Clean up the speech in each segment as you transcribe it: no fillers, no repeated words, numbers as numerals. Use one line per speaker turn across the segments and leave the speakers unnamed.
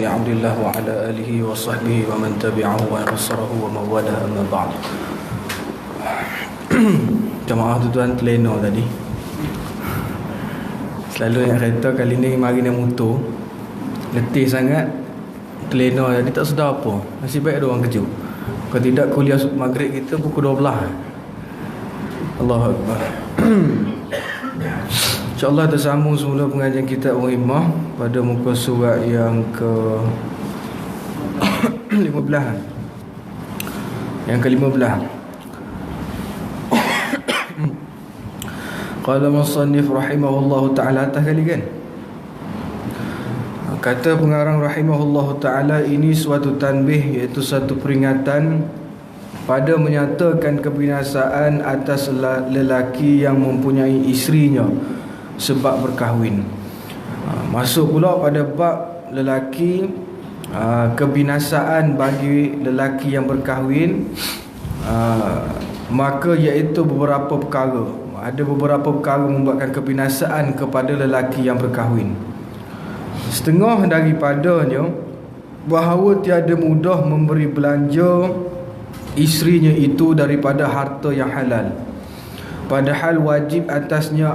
بن عبد الله وعلى آله وصحبه ومن تبعه ونصره ومن والاه أما بعد. Jemaah tuan teleno tadi. Selalu yang kereta kali ni mari naik motor. Letih sangat. Teleno tadi tak sedar apa. Nasib baik ada orang kejut. Kalau tidak kuliah maghrib kita pukul 12. Allahu Akbar. InsyaAllah tersambung semula pengajian kitab Muhimmah pada muka surat yang ke-15. Yang ke-15. Qala musannif rahimahullahu ta'ala, atas kali kan? Kata pengarang rahimahullahu ta'ala, ini suatu tanbih, iaitu satu peringatan pada menyatakan kebinasaan atas lelaki yang mempunyai isterinya sebab berkahwin. Masuk pula pada bab lelaki, kebinasaan bagi lelaki yang berkahwin, maka iaitu beberapa perkara. Ada beberapa perkara membuatkan kebinasaan kepada lelaki yang berkahwin. Setengah daripadanya bahawa tiada mudah memberi belanja isterinya itu daripada harta yang halal, padahal wajib atasnya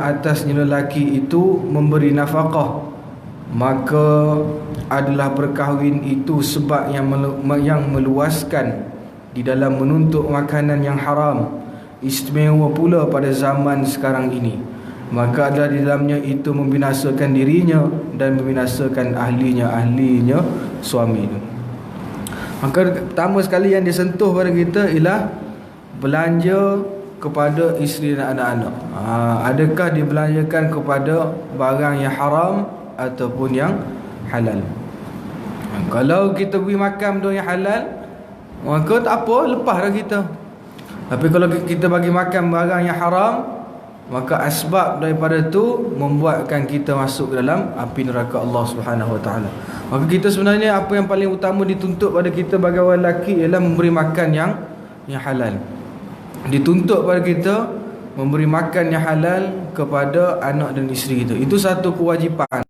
lelaki itu memberi nafkah. Maka adalah berkahwin itu sebab yang meluaskan di dalam menuntut makanan yang haram, istimewa pula pada zaman sekarang ini. Maka adalah di dalamnya itu membinasakan dirinya dan membinasakan ahlinya suami itu. Maka pertama sekali yang disentuh pada kita ialah belanja kepada isteri dan anak-anak. Adakah dibelanjakan kepada barang yang haram ataupun yang halal? Kalau kita pergi makan benda yang halal, maka tak apa, lepaslah kita. Tapi kalau kita bagi makan barang yang haram, maka asbab daripada itu membuatkan kita masuk ke dalam api neraka Allah Subhanahu Wa Taala. Maka kita sebenarnya apa yang paling utama dituntut pada kita sebagai orang lelaki ialah memberi makan yang halal. Dituntut pada kita memberi makan yang halal kepada anak dan isteri kita. Itu satu kewajipan.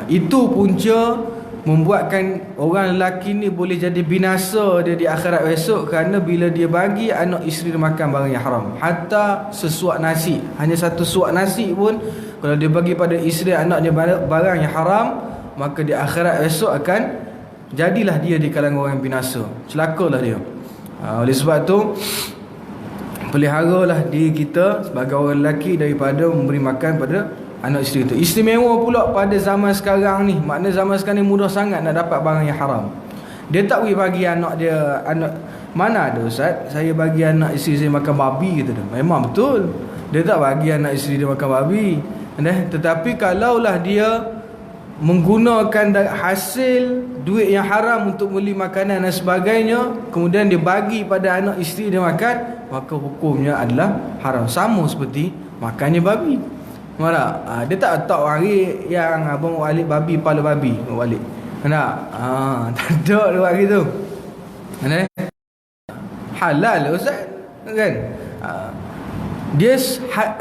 Itu punca membuatkan orang lelaki ni boleh jadi binasa dia di akhirat besok, kerana bila dia bagi anak isteri dia makan barang yang haram, hatta sesuap nasi, hanya satu suap nasi pun kalau dia bagi pada isteri anaknya barang yang haram, maka di akhirat besok akan jadilah dia di kalangan orang yang binasa, celakalah dia. Oleh sebab tu peliharalah diri kita sebagai orang lelaki daripada memberi makan pada anak isteri itu. Istimewa pula pada zaman sekarang ni. Maknanya zaman sekarang ni mudah sangat nak dapat barang yang haram. Dia tak boleh bagi anak dia, mana ada Ustaz, saya bagi anak isteri saya makan babi, kata dia. Memang betul, dia tak bagi anak isteri dia makan babi. Tetapi kalaulah dia menggunakan hasil duit yang haram untuk beli makanan dan sebagainya, kemudian dia bagi pada anak isteri dia makan, maka hukumnya adalah haram. Sama seperti makannya babi. Dia tak letak warik yang abang balik babi, kepala babi balik. Tak ada dia buat gitu. Halal Ustaz kan? Dia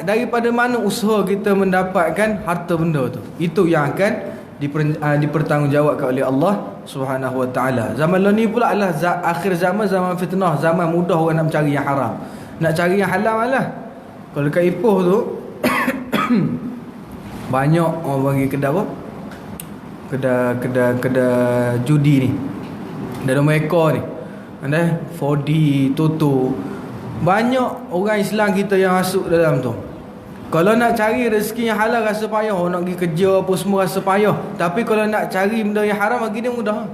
daripada mana usaha kita mendapatkan harta benda tu, itu yang akan dipertanggungjawabkan oleh Allah Subhanahu Wa Taala. Zaman ni pula adalah akhir zaman, zaman fitnah, zaman mudah orang nak mencari yang haram, nak cari yang halal malah. Kalau dekat Ipoh tu banyak orang bagi kedai apa? Kedai judi ni. Ada mereka ni. 4D, Toto. Banyak orang Islam kita yang masuk dalam tu. Kalau nak cari rezeki yang halal rasa payah, nak pergi kerja apa semua rasa payah. Tapi kalau nak cari benda yang haram bagi dia mudah.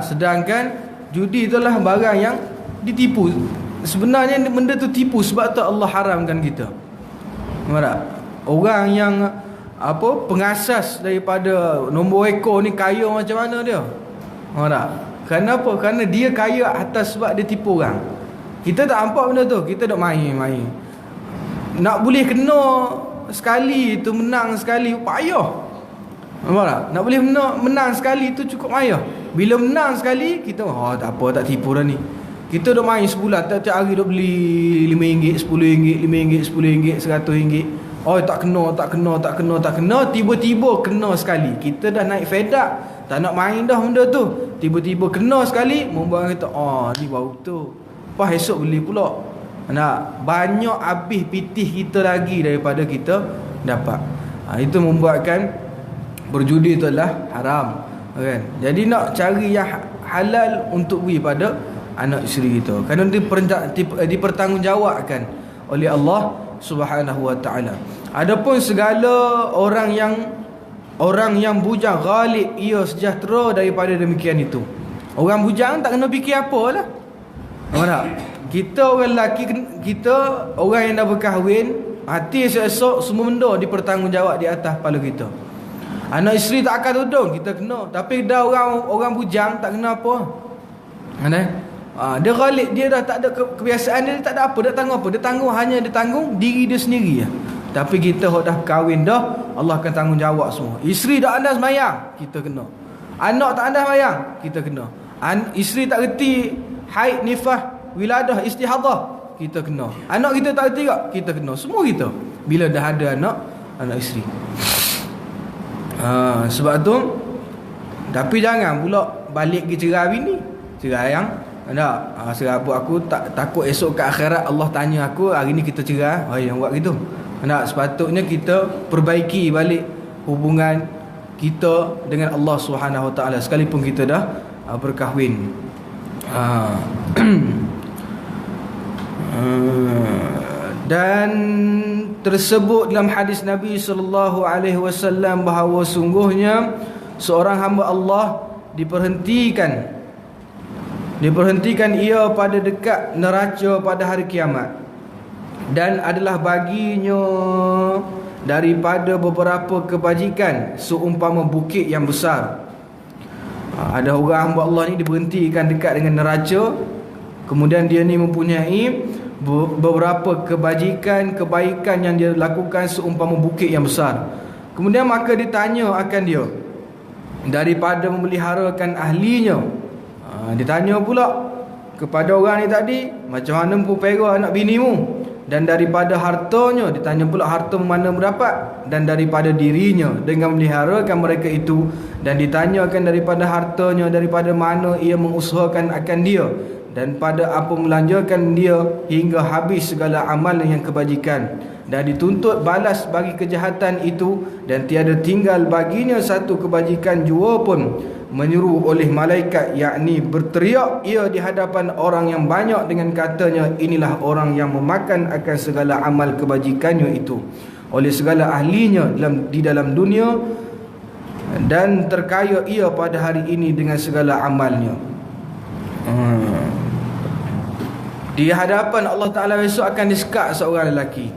Sedangkan judi itulah barang yang ditipu. Sebenarnya benda tu tipu, sebab tu Allah haramkan kita. Orang yang pengasas daripada nombor ekor ni kaya macam mana dia? Kenapa? Kerana dia kaya atas sebab dia tipu orang. Kita tak nampak benda tu, kita duk main-main. Nak boleh kena sekali tu, menang sekali, payah. Nak boleh menang sekali tu cukup payah. Bila menang sekali, kita tak apa, tak tipu dah ni. Kita duk main sebulan, tiap-tiap hari duk beli RM5, RM10, RM5, RM10, RM100. Oh tak kena, tiba-tiba kena sekali. Kita dah naik fedak, tak nak main dah benda tu. Tiba-tiba kena sekali, membuat kita, oh ni baru tu. Lepas esok beli pula. Nak banyak habis pitih kita lagi daripada kita dapat. Itu membuatkan berjudi tu adalah haram, kan? Jadi nak cari yang halal untuk beri pada anak isteri kita, kerana dipertanggungjawabkan oleh Allah Subhanahu wa taala. Adapun segala orang yang bujang, ghalib ia sejahtera daripada demikian itu. Orang bujang tak kena fikir apalah. Nampak tak? Kita orang lelaki, kita orang yang dah berkahwin, hati esok-esok semua benda dipertanggungjawab di atas kepala kita. Anak isteri tak akan tudung, kita kena. Tapi dah orang bujang tak kena apa. Dia ghalib, dia dah tak ada kebiasaan, dia tak ada apa, dia tanggung apa? Dia tanggung, hanya dia tanggung diri dia sendiri. Tapi kita dah kahwin dah, Allah akan tanggungjawab semua. Isteri tak andai sembahyang, kita kena. Anak tak andai sembahyang, kita kena. Isteri tak reti haid, nifas, wiladah, istihadah, kita kena. Anak kita tak reti tak, kita kena. Semua kita bila dah ada anak isteri. Sebab tu, tapi jangan pula balik ke cerai bini, cerai yang tak, serabut aku takut esok ke akhirat Allah tanya aku, hari ni kita cerai, yang buat gitu. Tak, sepatutnya kita perbaiki balik hubungan kita dengan Allah Subhanahu Wa Taala sekalipun kita dah berkahwin. Dan tersebut dalam hadis Nabi sallallahu alaihi wasallam bahawa sungguhnya seorang hamba Allah diperhentikan ia pada dekat neraca pada hari kiamat, dan adalah baginya daripada beberapa kebajikan seumpama bukit yang besar. Ada orang hamba Allah ni diberhentikan dekat dengan neraca, kemudian dia ni mempunyai beberapa kebaikan yang dia lakukan seumpama bukit yang besar. Kemudian maka ditanya akan dia daripada memeliharakan ahlinya. Ditanya pula kepada orang ni tadi, macam mana pun pera anak binimu? Dan daripada hartanya, ditanya pula harta mana mendapat, dan daripada dirinya dengan memeliharakan mereka itu. Dan ditanyakan daripada hartanya, daripada mana ia mengusahakan akan dia, dan pada apa melanjarkan dia hingga habis segala amalan yang kebajikan. Dan dituntut balas bagi kejahatan itu, dan tiada tinggal baginya satu kebajikan jua pun, menyuruh oleh malaikat, yakni berteriak ia di hadapan orang yang banyak dengan katanya, inilah orang yang memakan akan segala amal kebajikannya itu oleh segala ahlinya di dalam dunia, dan terkaya ia pada hari ini dengan segala amalnya. Di hadapan Allah Ta'ala besok akan disekat seorang lelaki.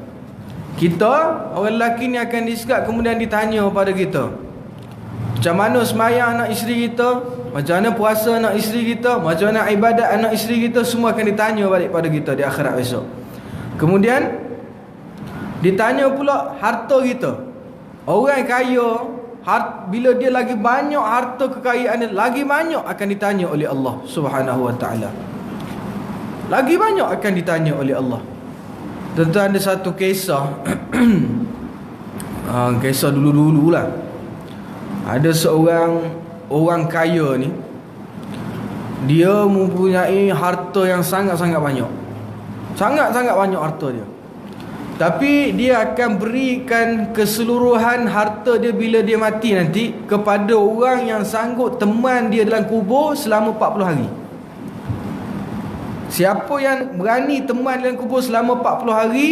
Kita, orang lelaki ni akan disekat, kemudian ditanya pada kita, macam mana sembahyang anak isteri kita, macam mana puasa anak isteri kita, macam mana ibadat anak isteri kita, semua akan ditanya balik pada kita di akhirat besok. Kemudian ditanya pula harta kita. Orang kaya, bila dia lagi banyak harta kekayaan dia, lagi banyak akan ditanya oleh Allah Subhanahu Wa Taala. Lagi banyak akan ditanya oleh Allah. Tentu ada satu kisah kisah dulu-dulu lah. Ada seorang orang kaya ni, dia mempunyai harta yang sangat-sangat banyak. Sangat-sangat banyak harta dia. Tapi dia akan berikan keseluruhan harta dia bila dia mati nanti kepada orang yang sanggup teman dia dalam kubur selama 40 hari. Siapa yang berani teman dalam kubur selama 40 hari,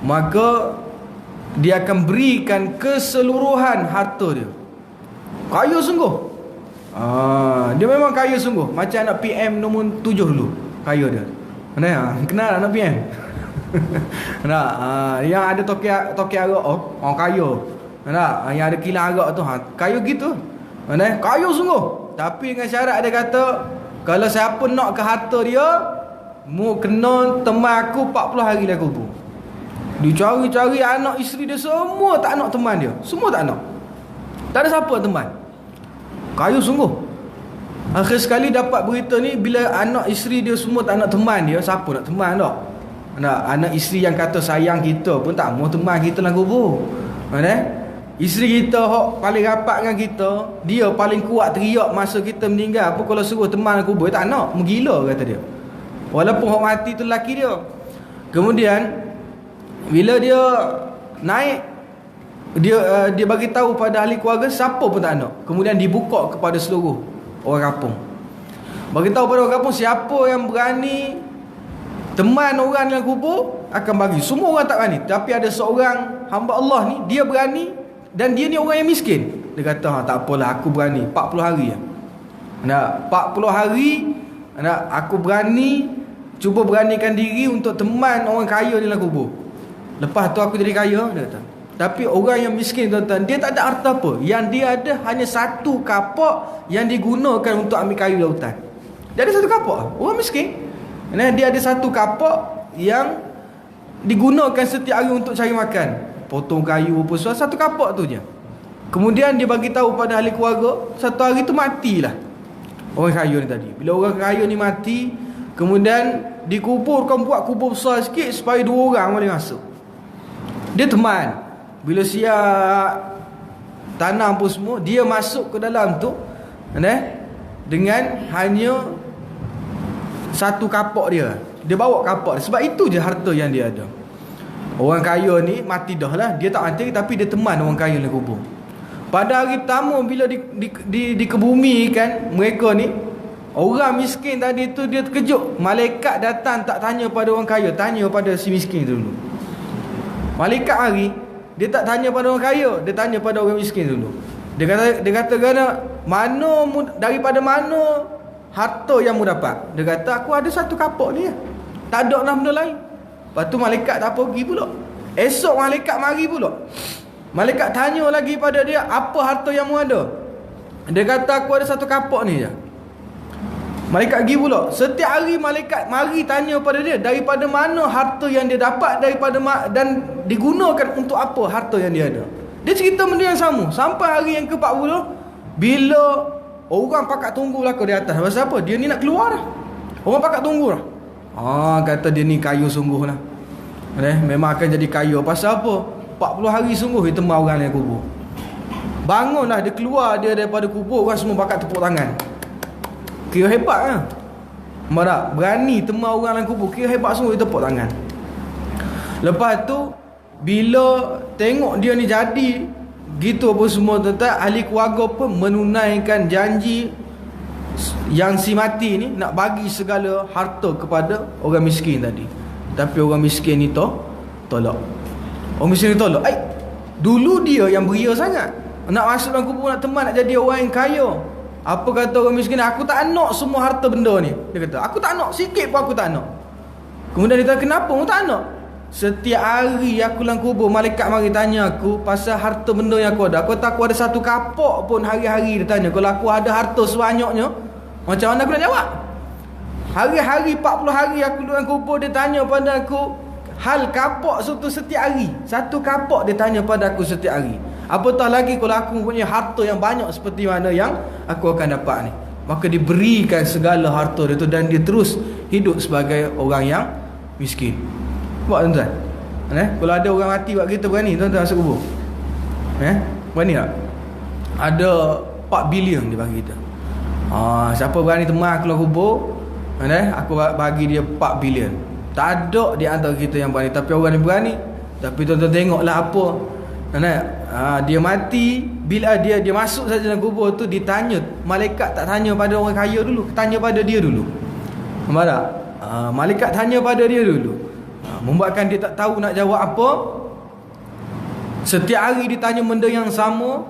maka dia akan berikan keseluruhan harta dia. Kaya sungguh. Dia memang kaya sungguh. Macam anak PM nombor 7 dulu, kaya dia. Mana kenal anak PM? Yang ada toki arak, orang kaya. Yang ada kilang arak tu, kaya gitu. Kaya sungguh. Tapi dengan syarat dia kata, kalau siapa nak ke harta dia, mu kena teman aku 40 hari dalam kubur. Dicari-cari anak isteri dia semua tak nak teman dia. Semua tak nak. Tak ada siapa teman. Kaya sungguh. Akhir sekali dapat berita ni, bila anak isteri dia semua tak nak teman dia, siapa nak teman tak? Anak isteri yang kata sayang kita pun tak mau teman kita dalam kubur. Isteri kita hok paling rapat dengan kita, dia paling kuat teriak masa kita meninggal. Apa kalau suruh teman dalam kubur, tak nak, menggila kata dia. Walaupun hok mati tu lelaki dia. Kemudian bila dia naik, dia bagi tahu pada ahli keluarga, siapa pun tak nak. Kemudian dibuka kepada seluruh orang kampung. Bagi tahu pada orang kampung, siapa yang berani teman orang dalam kubur akan bagi. Semua orang tak berani, tapi ada seorang hamba Allah ni, dia berani, dan dia ni orang yang miskin. Dia kata, tak apalah, aku berani 40 hari. 40 hari aku berani, cuba beranikan diri untuk teman orang kaya dalam kubur. Lepas tu aku jadi kaya, dia kata. Tapi orang yang miskin, tuan-tuan, dia tak ada harta apa. Yang dia ada hanya satu kapak yang digunakan untuk ambil kayu lautan. Dia ada satu kapak. Orang miskin, dia ada satu kapak yang digunakan setiap hari untuk cari makan. Potong kayu apa semua, satu kapak tu je. Kemudian dia bagi tahu pada ahli keluarga, satu hari tu matilah orang kaya ni tadi. Bila orang kaya ni mati, kemudian dikuburkan, buat kubur besar sikit supaya 2 orang boleh masuk. Dia teman, bila siap tanam pun semua, dia masuk ke dalam tu dengan hanya satu kapak dia. Dia bawa kapak dia. Sebab itu je harta yang dia ada. Orang kaya ni mati dah lah, dia tak mati, tapi dia teman orang kaya dalam kubur. Pada hari pertama bila dikebumikan mereka ni, orang miskin tadi tu dia terkejut. Malaikat datang tak tanya pada orang kaya, tanya pada si miskin dulu. Malaikat hari, dia tak tanya pada orang kaya, dia tanya pada orang miskin dulu. Dia kata daripada mana harta yang mu dapat? Dia kata, aku ada satu kapak ni, tak ada nak benda lain. Lepas tu malaikat tak pergi pula. Esok malaikat mari pula. Malaikat tanya lagi pada dia, apa harta yang mu ada? Dia kata, aku ada satu kapak ni je. Malaikat pergi pula. Setiap hari malaikat mari tanya pada dia, daripada mana harta yang dia dapat, dan digunakan untuk apa harta yang dia ada. Dia cerita benda yang sama sampai hari yang ke-40. Bila orang pakat tunggu lah di atas. Pasal apa? Dia ni nak keluar dah. Orang pakat tunggu lah. Kata dia ni kaya sungguh lah. Memang akan jadi kaya. Pasal apa? 40 hari sungguh dia teman orang yang kubur. Bangunlah dia keluar dia daripada kubur, orang semua pakat tepuk tangan. Kira hebat lah. Marak, berani teman orang dalam kubur, kira hebat semua, dia tepuk tangan. Lepas tu bila tengok dia ni jadi gitu apa semua, tuan-tuan, ahli keluarga pun menunaikan janji yang si mati ni nak bagi segala harta kepada orang miskin tadi. Tapi orang miskin ni tolak. Orang miskin ni tolak. Dulu dia yang beria sangat, nak masuk dalam kubur, nak teman, nak jadi orang yang kaya. Apa kata orang miskin? Aku tak nak semua harta benda ni. Dia kata, aku tak nak, sikit pun aku tak nak. Kemudian dia kata, kenapa aku tak nak? Setiap hari aku dalam kubur, malaikat mari tanya aku pasal harta benda yang aku ada. Aku kata, aku ada satu kapak pun, hari-hari dia tanya. Kalau aku ada harta sebanyaknya, macam mana aku nak jawab? Hari-hari 40 hari aku dalam kubur, dia tanya pada aku hal kapak setiap hari. Satu kapak dia tanya pada aku setiap hari. Apatah lagi kalau aku punya harta yang banyak seperti mana yang aku akan dapat ni. Maka diberikan segala harta dia tu, dan dia terus hidup sebagai orang yang miskin. Buat tuan-tuan, kalau ada orang mati buat kita, berani tuan-tuan masuk kubur? Berani tak? Ada 4 bilion dia bagi kita. Siapa berani teman aku dalam kubur, aku bagi dia 4 bilion. Tak ada di antara kita yang berani, tapi orang ni berani. Tapi tuan-tuan tengoklah apa, dia mati, bila dia masuk saja dalam kubur tu, ditanya. Malaikat tak tanya pada orang kaya dulu, tanya pada dia dulu. Nampak tak? Malaikat tanya pada dia dulu, membuatkan dia tak tahu nak jawab apa. Setiap hari ditanya benda yang sama.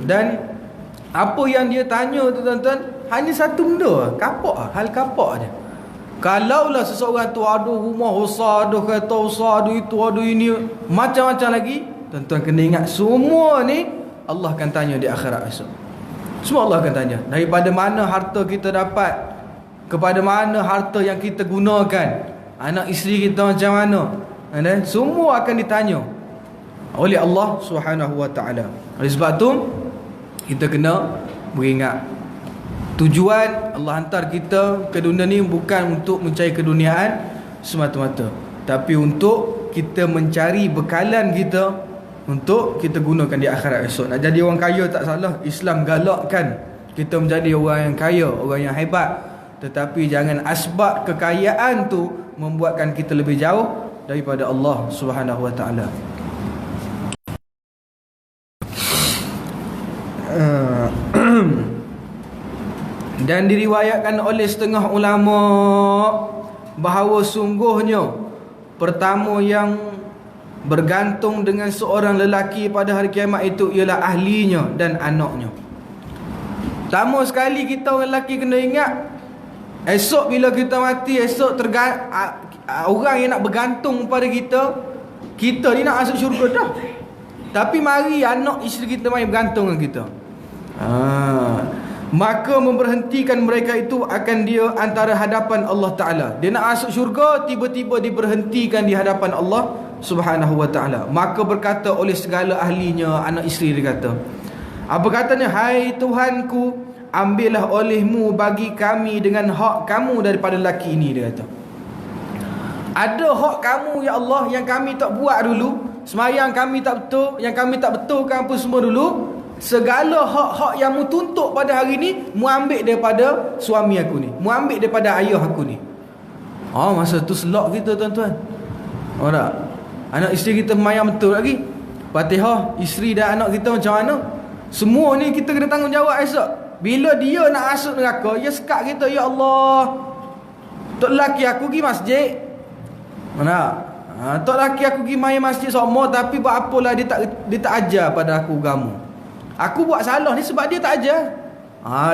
Dan apa yang dia tanya tu, tuan-tuan, hanya satu benda, kapak, hal kapak je. Kalaulah seseorang tu ada rumah besar, ada kereta besar, ada itu, ada ini, macam-macam lagi, tuan-tuan kena ingat, semua ni Allah akan tanya di akhirat esok. Semua Allah akan tanya. Daripada mana harta kita dapat, kepada mana harta yang kita gunakan, anak isteri kita macam mana, semua akan ditanya oleh Allah Subhanahu wa ta'ala. Oleh sebab tu kita kena beringat, tujuan Allah hantar kita ke dunia ni bukan untuk mencari keduniaan, semata-mata, tapi untuk kita mencari bekalan kita untuk kita gunakan di akhirat esok. Nak jadi orang kaya tak salah, Islam galakkan kita menjadi orang yang kaya, orang yang hebat, tetapi jangan asbab kekayaan tu membuatkan kita lebih jauh daripada Allah Subhanahu wa taala. Dan diriwayatkan oleh setengah ulama bahawa sungguhnya pertama yang bergantung dengan seorang lelaki pada hari kiamat itu ialah ahlinya dan anaknya. Pertama sekali kita orang lelaki kena ingat, esok bila kita mati, esok orang yang nak bergantung pada kita, kita ni nak masuk syurga dah, tapi mari anak isteri kita mari bergantung dengan kita. Maka memberhentikan mereka itu akan dia antara hadapan Allah Ta'ala. Dia nak masuk syurga, tiba-tiba diberhentikan di hadapan Allah Subhanahu wa ta'ala. Maka berkata oleh segala ahlinya, anak isteri dia kata, apa katanya? Hai Tuhanku, ambillah olehmu bagi kami dengan hak kamu daripada lelaki ini. Dia kata, ada hak kamu ya Allah yang kami tak buat dulu. Semayang kami tak betul, yang kami tak betulkan apa semua dulu. Segala hak-hak yang mu tuntut pada hari ni, mu ambil daripada suami aku ni, mu ambil daripada ayah aku ni. Masa tu selok kita tuan-tuan. Tak? Anak isteri kita mayang betul lagi, Fatihah, isteri dan anak kita macam mana? Semua ni kita kena tanggungjawab esok. Bila dia nak masuk neraka, dia sekat kita, ya Allah, tok lelaki aku pergi masjid. Tok lelaki aku pergi main masjid semua, tapi buat apalah dia tak ajar pada aku agama. Aku buat salah ni sebab dia tak ajar.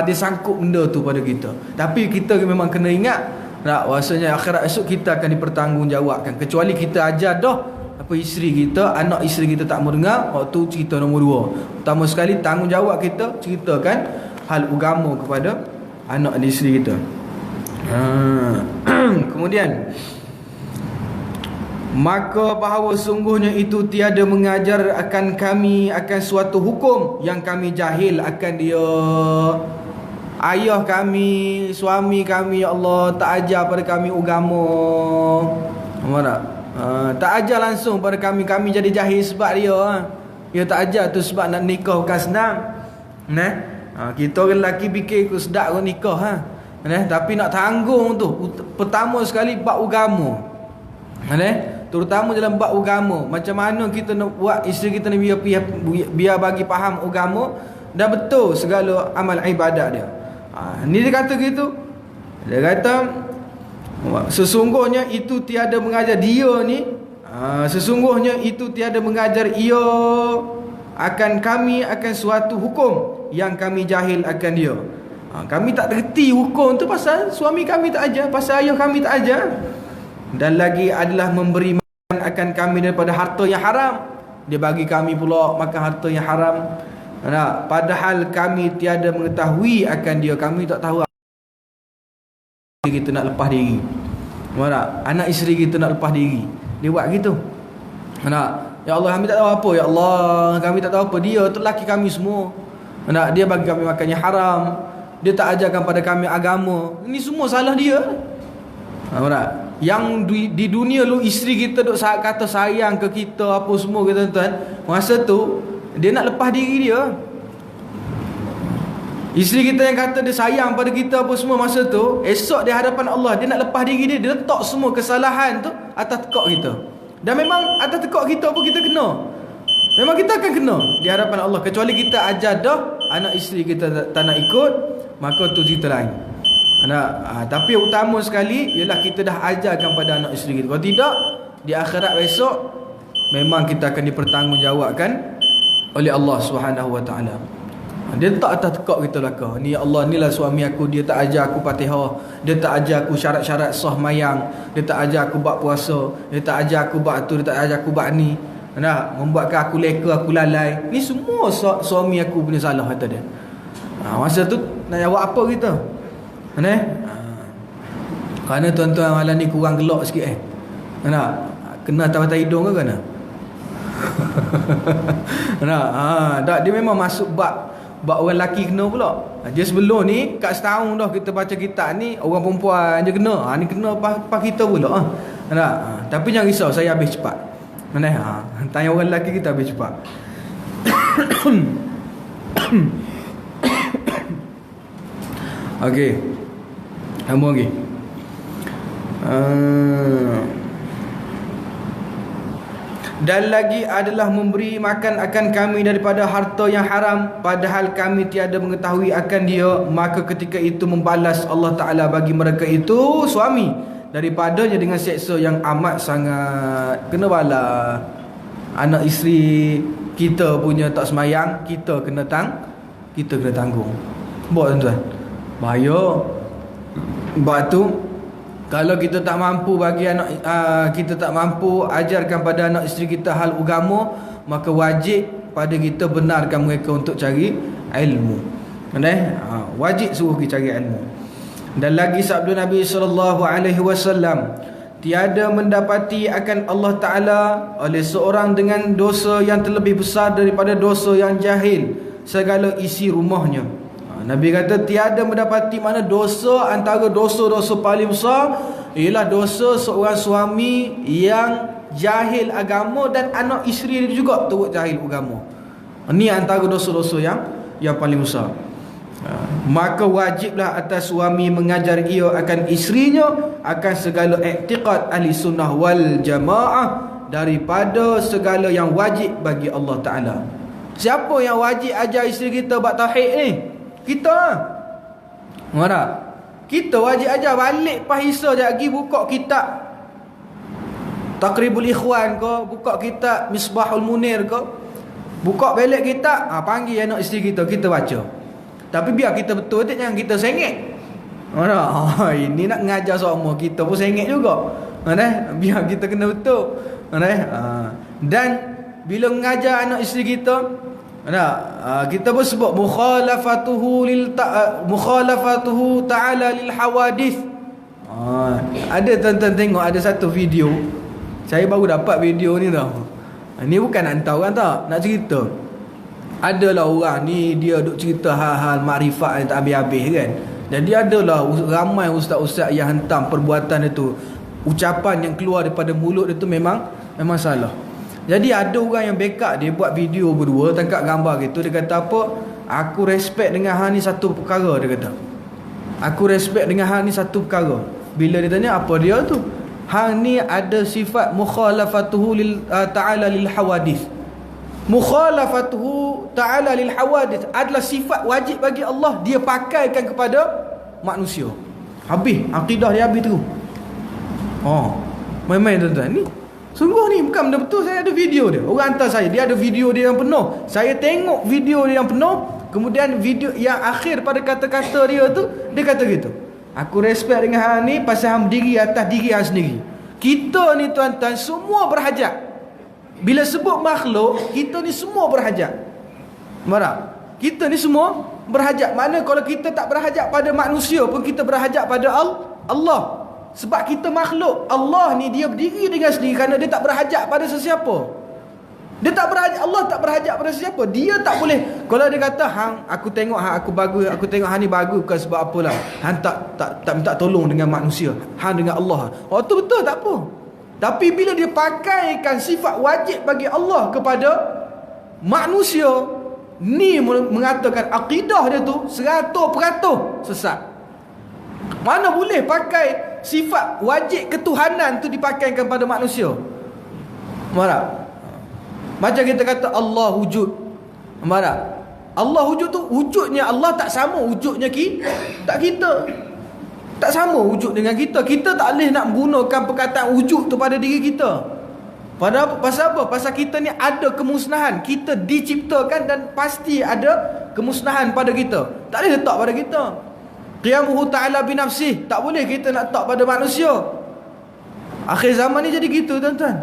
Dia sangkut benda tu pada kita. Tapi kita memang kena ingat, bahasanya akhirat esok kita akan dipertanggungjawabkan. Kecuali kita ajar dah isteri kita, anak isteri kita tak mau dengar, waktu cerita nombor 2. Pertama sekali tanggungjawab kita ceritakan hal agama kepada anak dan isteri kita. Kemudian, maka bahawa sungguhnya itu tiada mengajar akan kami akan suatu hukum yang kami jahil akan dia. Ayah kami, suami kami, ya Allah, tak ajar pada kami agama. Tak ajar langsung pada kami, kami jadi jahil sebab dia. Dia tak ajar tu sebab nak nikah bukan senang. Kita orang lelaki fikir aku sedap kau nikah, tapi nak tanggung tu. Pertama sekali bab agama. Terutama dalam bab agama, macam mana kita nak buat isteri kita ni biar bagi faham agama dan betul segala amal ibadat dia. Ni dia kata gitu. Dia kata sesungguhnya itu tiada mengajar dia ni, sesungguhnya itu tiada mengajar ia akan kami akan suatu hukum yang kami jahil akan dia. Kami tak terti hukum tu pasal suami kami tak ajar, pasal ayah kami tak ajar. Dan lagi adalah memberi akan kami daripada harta yang haram. Dia bagi kami pula makan harta yang haram. Padahal kami tiada mengetahui akan dia. Kami tak tahu kita nak lepas diri. Anak isteri kita nak lepas diri, dia buat gitu. Ya Allah, kami tak tahu apa. Ya Allah, kami tak tahu apa. Dia tu lelaki kami semua. Dia bagi kami makan yang haram. Dia tak ajarkan pada kami agama. Ini semua salah dia. Yang di dunia lu isteri kita duk kata sayang ke kita apa semua ke tuan-tuan, masa tu dia nak lepas diri dia. Isteri kita yang kata dia sayang pada kita apa semua, masa tu esok di hadapan Allah dia nak lepas diri dia. Dia letak semua kesalahan tu atas tekak kita. Dan memang atas tekak kita pun kita kena. Memang kita akan kena di hadapan Allah. Kecuali kita ajar dah anak isteri kita tak nak ikut, maka tu cerita lain. Tapi utama sekali ialah kita dah ajarkan pada anak isteri kita. Kalau tidak, di akhirat besok memang kita akan dipertanggungjawabkan oleh Allah Subhanahu wa taala. Dia tak atas tekak kita belaka. Ni Allah, inilah suami aku, dia tak ajar aku Fatihah, dia tak ajar aku syarat-syarat sah mayang, dia tak ajar aku buat puasa, dia tak ajar aku buat tu, dia tak ajar aku buat ni. Membuatkan aku leka, aku lalai. Ni semua suami aku punya salah, kata dia. Masa tu nak jawab apa kita? Kerana tuan-tuan malam ni kurang gelak sikit kena atas hidung ke kena? Tak, dia memang masuk bab orang lelaki kena pula. Dia sebelum ni kat setahun dah kita baca kitab ni, orang perempuan je kena. Ni kena pas kita pula. Tapi jangan risau, saya habis cepat. Tanya orang lelaki kita habis cepat. Okey. Kamu lagi. Dan lagi adalah memberi makan akan kami daripada harta yang haram, padahal kami tiada mengetahui akan dia. Maka ketika itu membalas Allah Ta'ala bagi mereka itu suami daripadanya dengan seksa yang amat sangat. Kena bala. Anak isteri kita punya tak semayang, kita kena tanggung. Buat tuan-tuan, bahaya. Sebab tu kalau kita tak mampu bagi anak kita tak mampu ajarkan pada anak isteri kita hal agama, maka wajib pada kita benarkan mereka untuk cari ilmu. Wajib suruh kita cari ilmu. Dan lagi sabda Nabi SAW, tiada mendapati akan Allah Ta'ala oleh seorang dengan dosa yang terlebih besar daripada dosa yang jahil segala isi rumahnya. Nabi kata tiada mendapati, mana dosa antara dosa-dosa paling besar ialah dosa seorang suami yang jahil agama dan anak isteri dia juga turut jahil agama. Ini antara dosa-dosa yang paling besar. Maka wajiblah atas suami mengajar ia akan isterinya akan segala i'tiqad ahli sunnah wal jamaah, daripada segala yang wajib bagi Allah Ta'ala. Siapa yang wajib ajar isteri kita bab tauhid ni? Kita lah. Kita wajib ajar. Balik pahisa je lagi, buka kitab Taqribul Ikhwan ke, buka kitab Misbahul Munir ke, buka balik kitab, panggil anak isteri kita baca. Tapi biar kita betul, jangan kita sengit. Ini nak mengajar semua, kita pun sengit juga. Biar kita kena betul. Dan bila mengajar anak isteri kita, kita pun sebut mukhalafatuhu ta'ala lil hawadith. Ada tuan-tuan tengok, ada satu video, saya baru dapat video ni tau. Ni bukan nak hantar orang tak, nak cerita. Adalah orang ni, dia duk cerita hal-hal makrifat yang tak habis-habis kan. Jadi adalah ramai ustaz-ustaz yang hantar perbuatan itu, ucapan yang keluar daripada mulut itu memang salah. Jadi ada orang yang backup, dia buat video berdua, tangkap gambar gitu. Dia kata apa? Aku respect dengan hang ni satu perkara, dia kata. Aku respect dengan hang ni satu perkara. Bila dia tanya apa dia tu? Hang ni ada sifat mukhalafatuhu ta'ala lil hawadith. Mukhalafatuhu ta'ala lil hawadith adalah sifat wajib bagi Allah, dia pakaikan kepada manusia. Habis akidah dia habis tu. Main-main tuan-tuan ni. Sungguh ni bukan benda betul. Saya ada video dia. Orang hantar saya, dia ada video dia yang penuh. Saya tengok video dia yang penuh. Kemudian video yang akhir pada kata-kata dia tu, dia kata gitu, aku respect dengan hang ni pasal hang berdiri atas diri hang sendiri. Kita ni tuan-tuan semua berhajat. Bila sebut makhluk, kita ni semua berhajat. Marah? Kita ni semua berhajat. Mana kalau kita tak berhajat pada manusia pun, kita berhajat pada Allah. Sebab kita makhluk. Allah ni dia berdiri dengan sendiri kerana dia tak berhajat pada sesiapa. Dia tak berhajat, Allah tak berhajat pada sesiapa. Dia tak boleh. Kalau dia kata hang, aku tengok hang aku bagus, aku tengok hang ni bagus bukan sebab apalah. Hang tak minta tolong dengan manusia. Hang dengan Allah. Tu betul, tak apa. Tapi bila dia pakaikan sifat wajib bagi Allah kepada manusia, ni mengatakan akidah dia tu 100% sesat. Mana boleh pakai sifat wajib ketuhanan tu dipakaikan pada manusia? Marah? Macam kita kata Allah wujud. Marah? Allah wujud tu, wujudnya Allah tak sama wujudnya tak kita. Tak sama wujud dengan kita. Kita tak boleh nak menggunakan perkataan wujud tu pada diri kita. Pasal apa? Pasal kita ni ada kemusnahan. Kita diciptakan dan pasti ada kemusnahan pada kita. Tak boleh letak pada kita. Qiyamuhu ta'ala binafsih, tak boleh kita nak letak pada manusia. Akhir zaman ni jadi gitu tuan-tuan.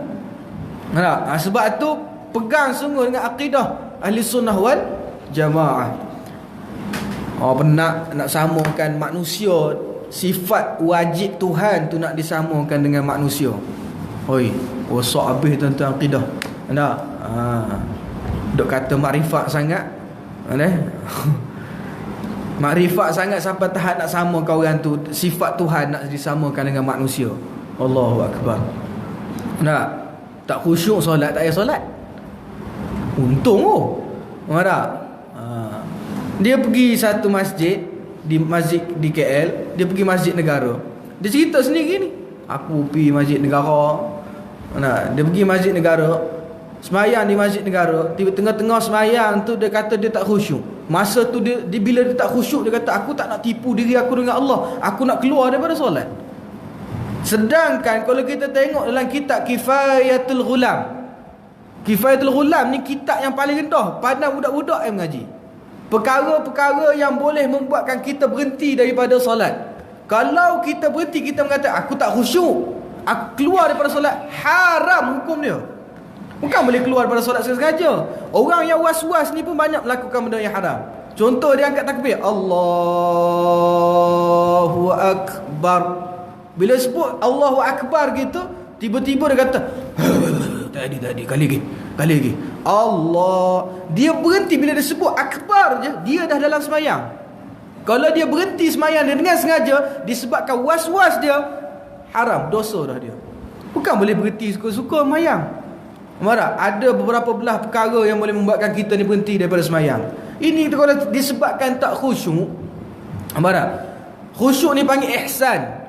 Sebab tu pegang sungguh dengan akidah ahli sunnah wal jamaah. Nak samakan manusia, sifat wajib Tuhan tu nak disamakan dengan manusia. Rosak habis tuan-tuan akidah. Duk kata makrifat sangat. Makrifat sangat sampai tahap nak samakan orang tu, sifat Tuhan nak disamakan dengan manusia. Allahu Akbar. Nak tak khusyuk solat, tak payah solat. Untung Faham tak? Dia pergi satu masjid, di masjid di KL, dia pergi masjid negara. Dia cerita sendiri ni, aku pergi masjid negara. Dia pergi masjid negara, semayang di masjid negara. Tiba tengah-tengah semayang tu dia kata dia tak khusyuk. Masa tu dia bila dia tak khusyuk, dia kata aku tak nak tipu diri aku dengan Allah, aku nak keluar daripada solat. Sedangkan kalau kita tengok dalam kitab Kifayatul Ghulam, Kifayatul Ghulam ni kitab yang paling rendah pada budak-budak yang mengaji. Perkara-perkara yang boleh membuatkan kita berhenti daripada solat. Kalau kita berhenti, kita mengatakan aku tak khusyuk, aku keluar daripada solat, haram hukum dia. Bukan boleh keluar daripada solat sengaja. Orang yang was-was ni pun banyak melakukan benda yang haram. Contoh, dia angkat takbir, Allahu Akbar. Bila sebut Allahu Akbar gitu, tiba-tiba dia kata tadi kali lagi Allah. Dia berhenti bila dia sebut akbar je, dia dah dalam semayang. Kalau dia berhenti semayang dia dengan sengaja, disebabkan was-was dia, haram, dosa dah dia. Bukan boleh berhenti suka-suka semayang. Marah, ada beberapa belah perkara yang boleh membuatkan kita ni berhenti daripada semayang. Ini kalau disebabkan tak khusyuk. Marah, khusyuk ni panggil ihsan.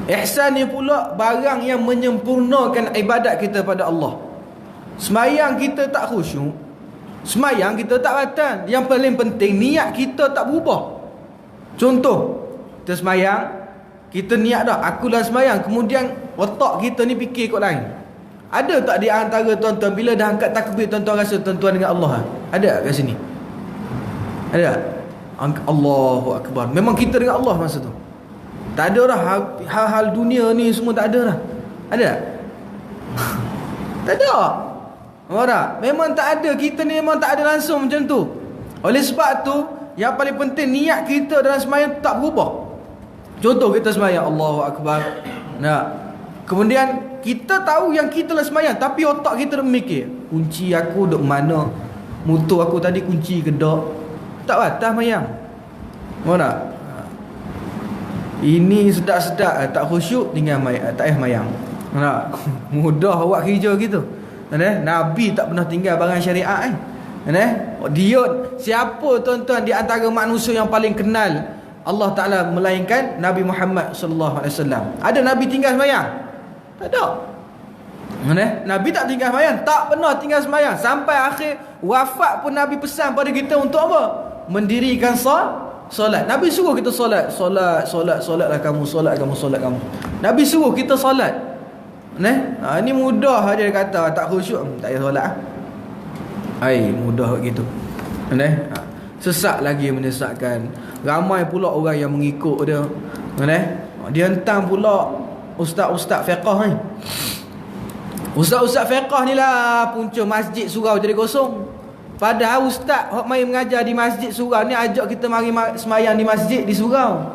Ihsan ni pula barang yang menyempurnakan ibadat kita pada Allah. Semayang kita tak khusyuk, semayang kita tak batal. Yang paling penting, niat kita tak berubah. Contoh, kita semayang, kita niat dah, aku dah semayang, kemudian otak kita ni fikir kot lain. Ada tak di antara tuan-tuan bila dah angkat takbir, tuan-tuan rasa tuan-tuan dengan Allah? Ada tak kat sini? Ada tak? Allahu Akbar, memang kita dengan Allah masa tu. Tak ada dah hal-hal dunia ni semua, tak ada dah. Ada tak? Tak ada. Orang memang tak ada. Kita ni memang tak ada langsung macam tu. Oleh sebab tu, yang paling penting, niat kita dalam semayang tak berubah. Contoh, kita semayang Allahu Akbar. Kemudian kita tahu yang kita lah semayang, tapi otak kita dah memikir, kunci aku duk mana, motor aku tadi kunci ke tak. Tak batas semayang. Orang ini sedap-sedap, tak khusyuk, tinggal tak payah mayang. Mudah awak kerja gitu. Nabi tak pernah tinggal barang syariat. Dia siapa tuan-tuan di antara manusia yang paling kenal Allah Ta'ala melainkan Nabi Muhammad sallallahu alaihi wasallam? Ada Nabi tinggal semayang? Tak ada. Nabi tak tinggal semayang, tak pernah tinggal semayang. Sampai akhir wafat pun Nabi pesan pada kita untuk apa? Mendirikan solat. Nabi suruh kita solatlah kamu, solat kamu. Nabi suruh kita solat. Ini mudah aja dia kata tak khusyuk, tak payah solat. Mudah gitu. Sesat lagi menyesatkan. Ramai pula orang yang mengikut dia. Dia hentam pula ustaz-ustaz fiqh ni. Ustaz-ustaz fiqh ni lah punca masjid surau jadi kosong. Padahal ustaz hok mai mengajar di masjid surau ni ajak kita mari semayang di masjid di surau.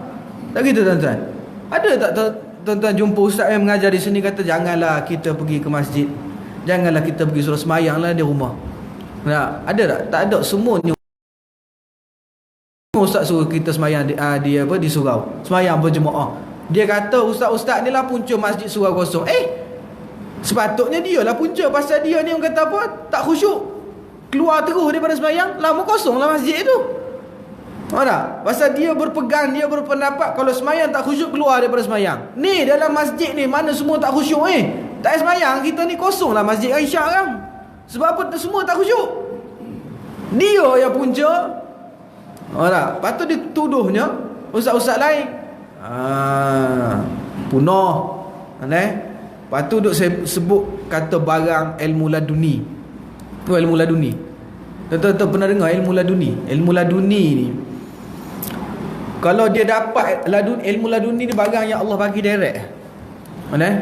Tak gitu tuan-tuan? Ada tak tuan-tuan jumpa ustaz yang mengajar di sini kata janganlah kita pergi ke masjid, janganlah kita pergi surau, semayanglah di rumah. Ada tak? Tak ada. Semuanya ustaz suruh kita semayang di surau, semayang berjemaah. Dia kata ustaz-ustaz ni lah punca masjid surau kosong. Sepatutnya dia lah punca, pasal dia ni orang kata apa? Tak khusyuk, keluar terus daripada semayang, lama kosong lah masjid tu. Pasal dia berpegang, dia berpendapat kalau semayang tak khusyuk, keluar daripada semayang. Ni dalam masjid ni mana semua tak khusyuk tak semayang, kita ni kosong lah masjid Aisyah kan. Sebab apa? Semua tak khusyuk. Dia yang punca. Lepas tu dituduhnya ustaz-ustaz lain punah. Lepas tu duk sebut kata barang ilmu laduni. Tu ilmu laduni. Tuan-tuan pernah dengar ilmu laduni? Ilmu laduni ni, kalau dia dapat ilmu laduni ni barang yang Allah bagi direct.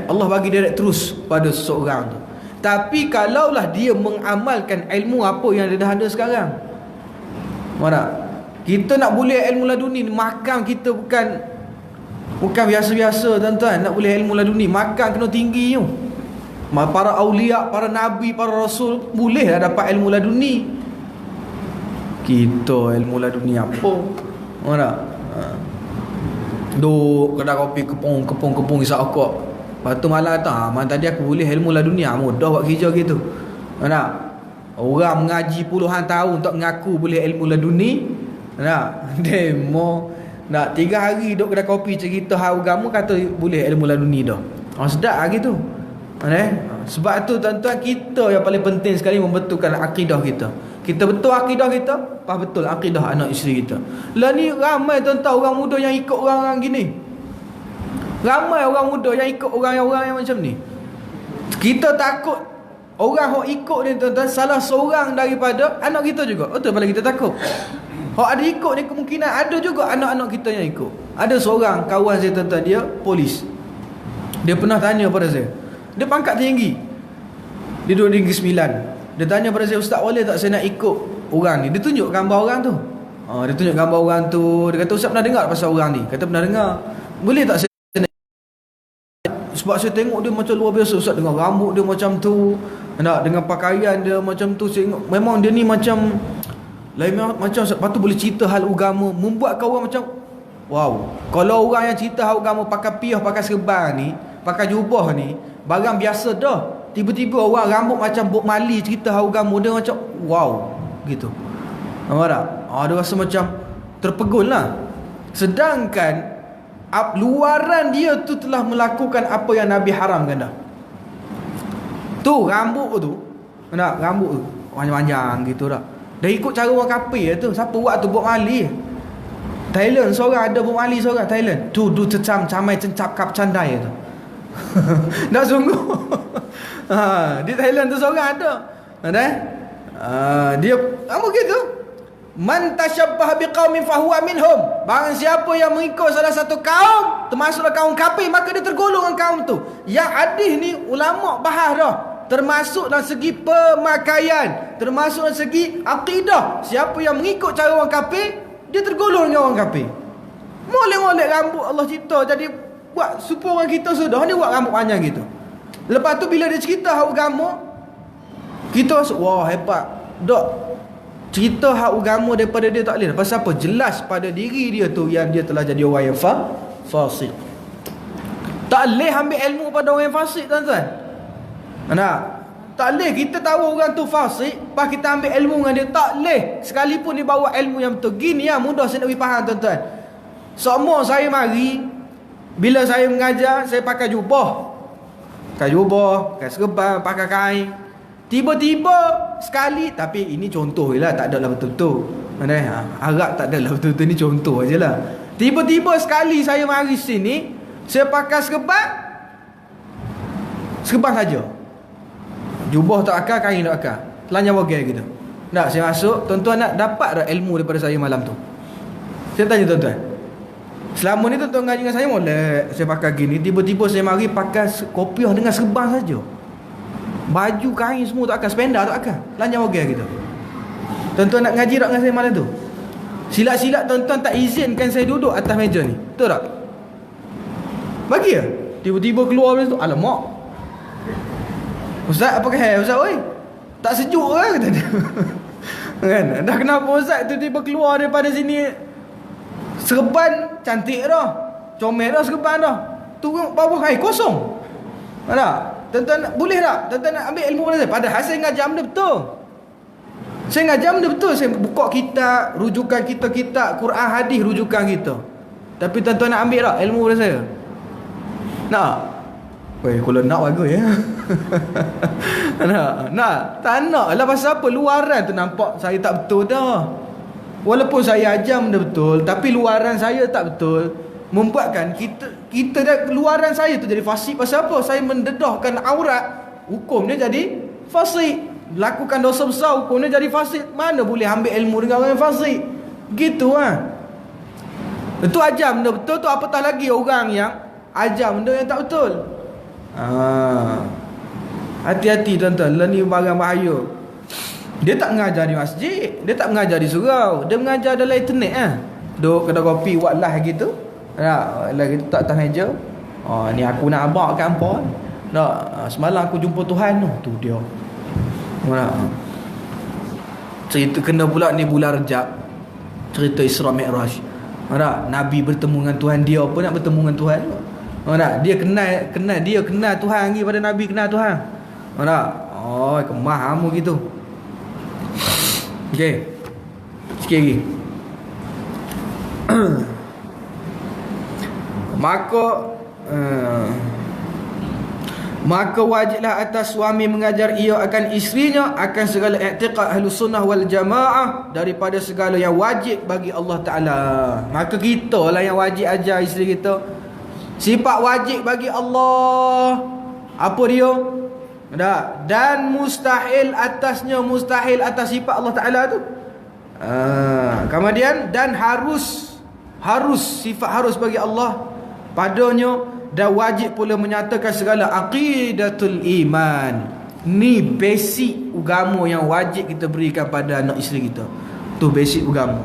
Allah bagi direct terus pada seseorang tu. Tapi kalaulah dia mengamalkan ilmu apa yang dia dah ada sekarang, kita nak boleh ilmu laduni ni, makam kita bukan biasa-biasa tuan-tuan. Nak boleh ilmu laduni, makam kena tinggi tu. Para awliya, para nabi, para rasul boleh lah dapat ilmu laduni. Kita ilmu laduni apa? Duk kedai kopi kepung isap okok. Lepas tu malam kata, man tadi aku boleh ilmu lah dunia, mudah buat kerja gitu. Nak? Orang mengaji puluhan tahun tak mengaku boleh ilmu lah dunia. Nak? Demo nak 3 hari duduk kedai kopi cerita hal agama kata boleh ilmu lah dunia dah. Sedap lah gitu. Sebab tu tuan-tuan, kita yang paling penting sekali membetulkan akidah kita. Kita betul akidah kita, pas betul akidah anak isteri kita. Lah ni ramai tuan-tuan orang muda yang ikut orang-orang gini. Ramai orang muda yang ikut orang-orang yang macam ni. Kita takut orang yang ikut ni tuan-tuan, salah seorang daripada anak kita juga. Betul pada kita takut. Hak ada ikut ni kemungkinan ada juga anak-anak kita yang ikut. Ada seorang kawan saya tuan-tuan, dia polis. Dia pernah tanya pada saya. Dia pangkat tinggi. Dia duduk di Negeri Sembilan. Dia tanya pada saya, "Ustaz, boleh tak saya nak ikut orang ni?" Dia tunjuk gambar orang tu. Dia tunjuk gambar orang tu. Dia kata, "Ustaz pernah dengar pasal orang ni?" Kata, "Pernah dengar." "Boleh tak saya nak?" Sebab saya tengok dia macam luar biasa, Ustaz. Dengan rambut dia macam tu, dengan pakaian dia macam tu. Saya tengok, memang dia ni macam lain macam. Lepas tu boleh cerita hal agama, membuatkan orang macam wow. Kalau orang yang cerita hal agama pakai piyah, pakai serban ni, pakai jubah ni, barang biasa dah. Tiba-tiba orang rambut macam Bob Marley cerita hal agama, dia macam wow gitu. Nampak tak? Dia rasa macam terpegun lah. Sedangkan luaran dia tu telah melakukan apa yang Nabi haramkan dah. Tu rambut tu, rambut tu panjang-panjang gitu dah. Dah ikut cara orang kafir tu. Siapa buat tu? Bob Marley. Thailand seorang ada Bob Marley seorang Thailand. Tu cecam camai cencap kap candai tu. Dah sungguh. Di Thailand tu seorang ada. Dia apa gitu? Man tashabbaha biqaumin fahuwa minhum. Barang siapa yang mengikut salah satu kaum, termasuklah kaum kafir, maka dia tergolong dengan kaum tu. Yang hadis ni ulama bahas dah. Termasuk dalam segi pemakaian, termasuk dalam segi akidah. Siapa yang mengikut cara orang kafir, dia tergolong dengan orang kafir. Molek-molek rambut Allah cipta jadi buat supaya orang kita sudah ni buat rambut panjang gitu. Lepas tu bila dia cerita hak agama, kita rasa wah hebat. Dok cerita hak agama daripada dia tak boleh. Pasal apa? Jelas pada diri dia tu yang dia telah jadi orang yang fasik. Tak boleh ambil ilmu pada orang yang fasik tuan-tuan. Tak boleh kita tahu orang tu fasik, pas kita ambil ilmu dengan dia. Tak boleh. Sekalipun dia bawa ilmu yang betul. Gini ya, mudah saya nak faham tuan-tuan. Semua saya mari, bila saya mengajar, saya pakai jubah. Pakai serban, pakai kain. Tiba-tiba sekali, tapi ini contoh je lah, tak adalah betul-betul. Harap tak adalah betul-betul, ni contoh je lah. Tiba-tiba sekali saya mari sini, saya pakai serban saja. Jubah tak akal, kain tak akal, telanjang bogel gitu. Nak saya masuk, tuan-tuan nak dapat tak ilmu daripada saya malam tu? Saya tanya tuan-tuan. Selama ni tuan-tuan ngaji dengan saya, molek saya pakai gini. Tiba-tiba saya mari pakai kopiah dengan serban saja. Baju kain semua tak akal, spender tak akal, telanjang bogel gitu. Tuan-tuan nak ngaji tak dengan saya malam tu? Silat-silat tuan-tuan tak izinkan saya duduk atas meja ni. Betul tak? Bagi ya? Tiba-tiba keluar dari tu, alamak, Ustaz apa khair Ustaz oi? Tak sejuk ke kata dia. Kan? Dah kenapa Ustaz tu tiba keluar daripada sini serban cantik dah. Comel dah serban dah. Tu bawah air kosong. Tak? Tuan-tuan boleh tak? Tuan-tuan nak ambil ilmu pada saya. Padahal saya ngajar benda betul. Saya ngajar benda betul. Saya buka kitab, rujukan kitab Quran, hadis rujukan kita. Tapi tuan-tuan nak ambil tak ilmu pada saya? Nak? Kalau nak bagus ya. Nak? Tak nak lah. Pasal apa? Luaran tu nampak saya tak betul dah. Walaupun saya ajar benda betul, tapi luaran saya tak betul, membuatkan kita dah, luaran saya tu jadi fasik. Pasal apa? Saya mendedahkan aurat, hukumnya jadi fasik. Lakukan dosa besar, hukumnya jadi fasik. Mana boleh ambil ilmu dengan orang yang fasik? Gitu lah. Itu ajar benda betul tu, apatah lagi orang yang ajar benda yang tak betul. Hati-hati tuan-tuan, lah ni barang bahaya. Dia tak mengajar di masjid, dia tak mengajar di surau, dia mengajar dalam internet lah. Duduk kedai kopi buat live gitu. Lagi tak atas meja. Ni aku nak abak kat hampa. Semalam aku jumpa Tuhan tu dia. Cerita kena pula ni bulan Rejab. Cerita Isra Mi'raj. Nabi bertemu dengan Tuhan dia, apa nak bertemu dengan Tuhan? Oh tak? Dia kenal Tuhan lagi pada Nabi kenal Tuhan. Oh tak? Oh, kemah kamu gitu. Okey. Sikit lagi. Maka wajiblah atas suami mengajar ia akan isterinya akan segala i'tiqad Ahlus Sunnah wal Jamaah daripada segala yang wajib bagi Allah Taala. Maka kita lah yang wajib ajar isteri kita sifat wajib bagi Allah. Apa dia? Dan mustahil atas sifat Allah Taala tu. Kemudian dan harus sifat harus bagi Allah padanya, dan wajib pula menyatakan segala aqidatul iman. Ni basic agama yang wajib kita berikan pada anak isteri kita. Tu basic agama.